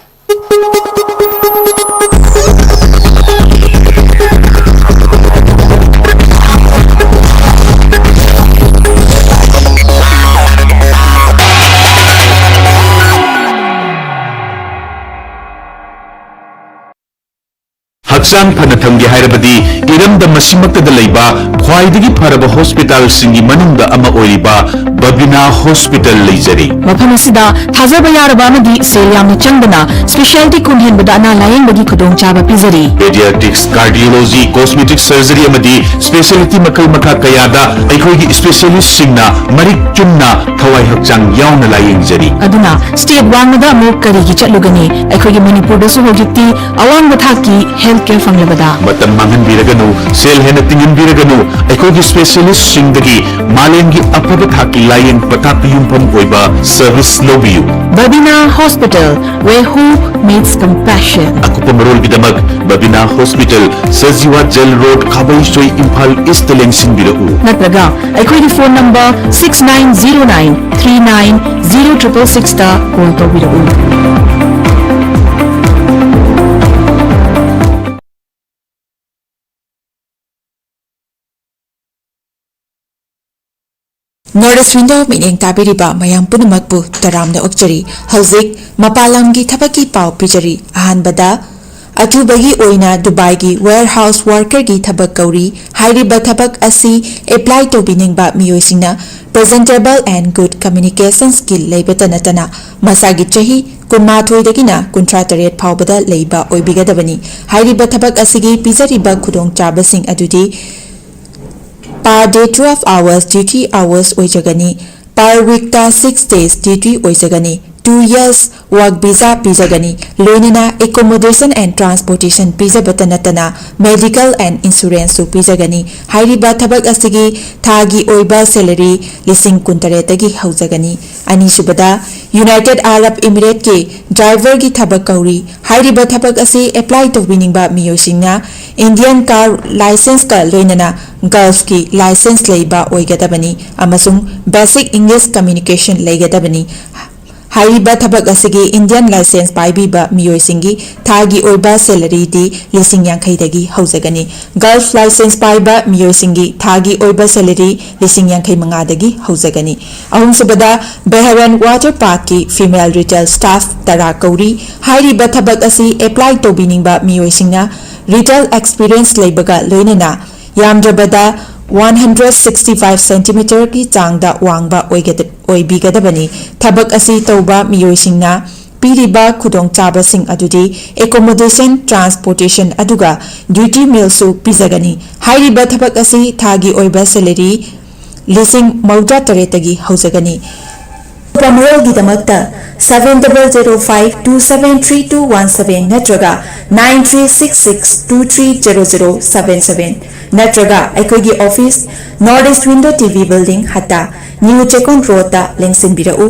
हक्सांग फन थंगे हायरबदी इरमदा मसिमक्तदा लैबा ख्वाइदगी फरबा हॉस्पिटल सिंगी मनुंगदा अमा ओइरिबा बबिना हॉस्पिटल लेजरी मफम असिदा थाजबा यारबा अमदी सेल यामना चंगना स्पेशलिटी कुनहेनबदा अना लायंगबगी खुदोंचाबा पिजरी पेडियाट्रिक्स कार्डियोलॉजी कॉस्मेटिक सर्जरी अमदी स्पेशलिटी मकल मखा कयादा अखोइगी स्पेशलिस्ट सिंगना मरिक चुमना थवाई हक्सांग यावना लायंगजरी अदुना स्टेट वांगदा अमुक करिगी चटलुगनी अखोइगी मणिपुरदसु होजिक्ति अवांग थाकी हेल्थ केयर फंगलबदा मतम मांगन बिरगनु सेल हेन तिंगन बिरगनु अखोइगी स्पेशलिस्ट सिंगदगी मालेंगी अफब थाकी लायंग पतापियुम फम ओइबा सर्विस लोबियु Babina Hospital where hope meets compassion अकुप मरोल बिदमक Babina Hospital Sajiwa Jail Road खाबई सोई इंफाल ईस्ट लेंसिन बिरउ नत्रगा अखोइगी फोन नंबर 6909390666 ता कॉल तोबिरउ नॉर्थ विंडो मीनिंग ताबिरिबा मयाम पुनमकपु तरामना उक्चरी हौजिक मपालमगी थबकी पाव पिजरी अहानबदा ꯑꯊꯨꯕꯒꯤ ꯑꯣꯏꯅ ꯗꯨꯕꯥꯏꯒꯤ ꯋꯦꯌꯔꯍꯥꯎꯁ ꯋꯥꯔꯀꯔꯒꯤ ꯊꯕꯛ ꯀꯧꯔꯤ ꯍꯥꯏꯔꯤꯕ ꯊꯕꯛ ꯑꯁꯤ ꯑꯦꯄ꯭ꯂꯥꯏ ꯇꯧꯕꯤꯅꯤꯡꯕ ꯃꯤꯑꯣꯏꯁꯤꯡꯅ presentable and good communication skill ꯂꯩꯕꯇ ꯅꯠꯇꯅ ꯃꯁꯥꯒꯤ ꯆꯍꯤ 12ꯗꯒꯤꯅ 38 ꯐꯥꯎꯕꯗ ꯂꯩꯕ ꯑꯣꯏꯕꯤꯒꯗꯕꯅꯤ ꯍꯥꯏꯔꯤꯕ ꯊꯕꯛ ꯑꯁꯤꯒꯤ ꯄꯤꯖꯔꯤꯕ ꯈꯨꯗꯣꯡꯆꯥꯕꯁꯤꯡ ꯑꯗꯨꯗꯤ per day 12 hours duty hours ꯑꯣꯏꯖꯒꯅꯤ per week ta 6 days duty ꯑꯣꯏꯖꯒꯅꯤ 2 years work visa pijagani loinana accommodation and transportation pijabata natana medical and insurance su pijagani hairiba thabak asigi thagi oiba salary lising kuntare tagi haujagani ani subada United Arab Emirates ke driver gi thabak kauri hairiba thabak asi apply to winingba miyosingna Indian car license ka loinana Gulf ki license leiba oigadabani amasung basic English communication leigadabani हाइरिबा थबक असगी इंडियन लाइसेंस पाइबीबा मियोइसिंगी थागी ओइबा सैलरी दी लिसिंग यांखैदगी हौजगनी गल्फ लाइसेंस पाइबा मियोइसिंगी थागी ओइबा सैलरी लिसिंग यांखै मंगादगी हौजगनी अहुम सुबदा बेहरन वाटर पार्क की फीमेल रिटेल स्टाफ तरा कौरी हाइरिबा थबक असि अप्लाई तोबिनिंगबा मियोइसिंगना रिटेल एक्सपीरियंस लेबगा लोइनना यामद्रबदा 165 centimeter की चांगदा वांगबा ओइबिगदबनी थबक असि तौबा मियोइसिंगना पीरिबा खुदोंचाबसिंग अदुदी accommodation transportation अदुगा duty meal सु पिजगनी हाइरिबा थबक असि थागी ओइबा सैलरी लिसिंग मौजा तरेतगी हौजगनी प्रमोल की दमकता 7005273217 नत्रगा 9366230077 नत्रगा अखोगी office North East Window TV building हत्ता न्यू चेकोन रोड ता लेंसिन बिरऊ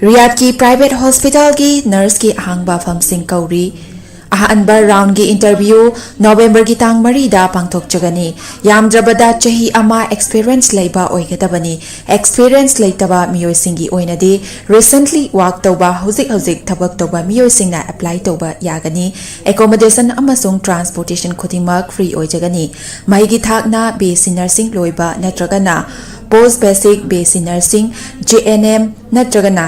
रियाद की प्राइवेट हॉस्पिटल की नर्स की हांगबा फमसिंग कौरी अहनबा राउंड की इंटरव्यू नवंबर की तांग मरीदा पांगथोकजगनी यामद्रबदा चही अमा एक्सपीरियंस लेबा ओइगदबनी एक्सपीरियंस लेतबा मियोइसिंगी ओइनदी रिसेंटली वर्क तौबा हुजिक थबक तौबा मियोइसिंगना अप्लाई तौबा यागनी एकोमोडेशन अमसुंग ट्रांसपोर्टेशन खुदिमक फ्री ओइजगनी माइगी थाकना बेसी नर्सिंग लोइबा नत्रगना पोस्ट बेसिक बेसी नर्सिंग JNM नत्रगना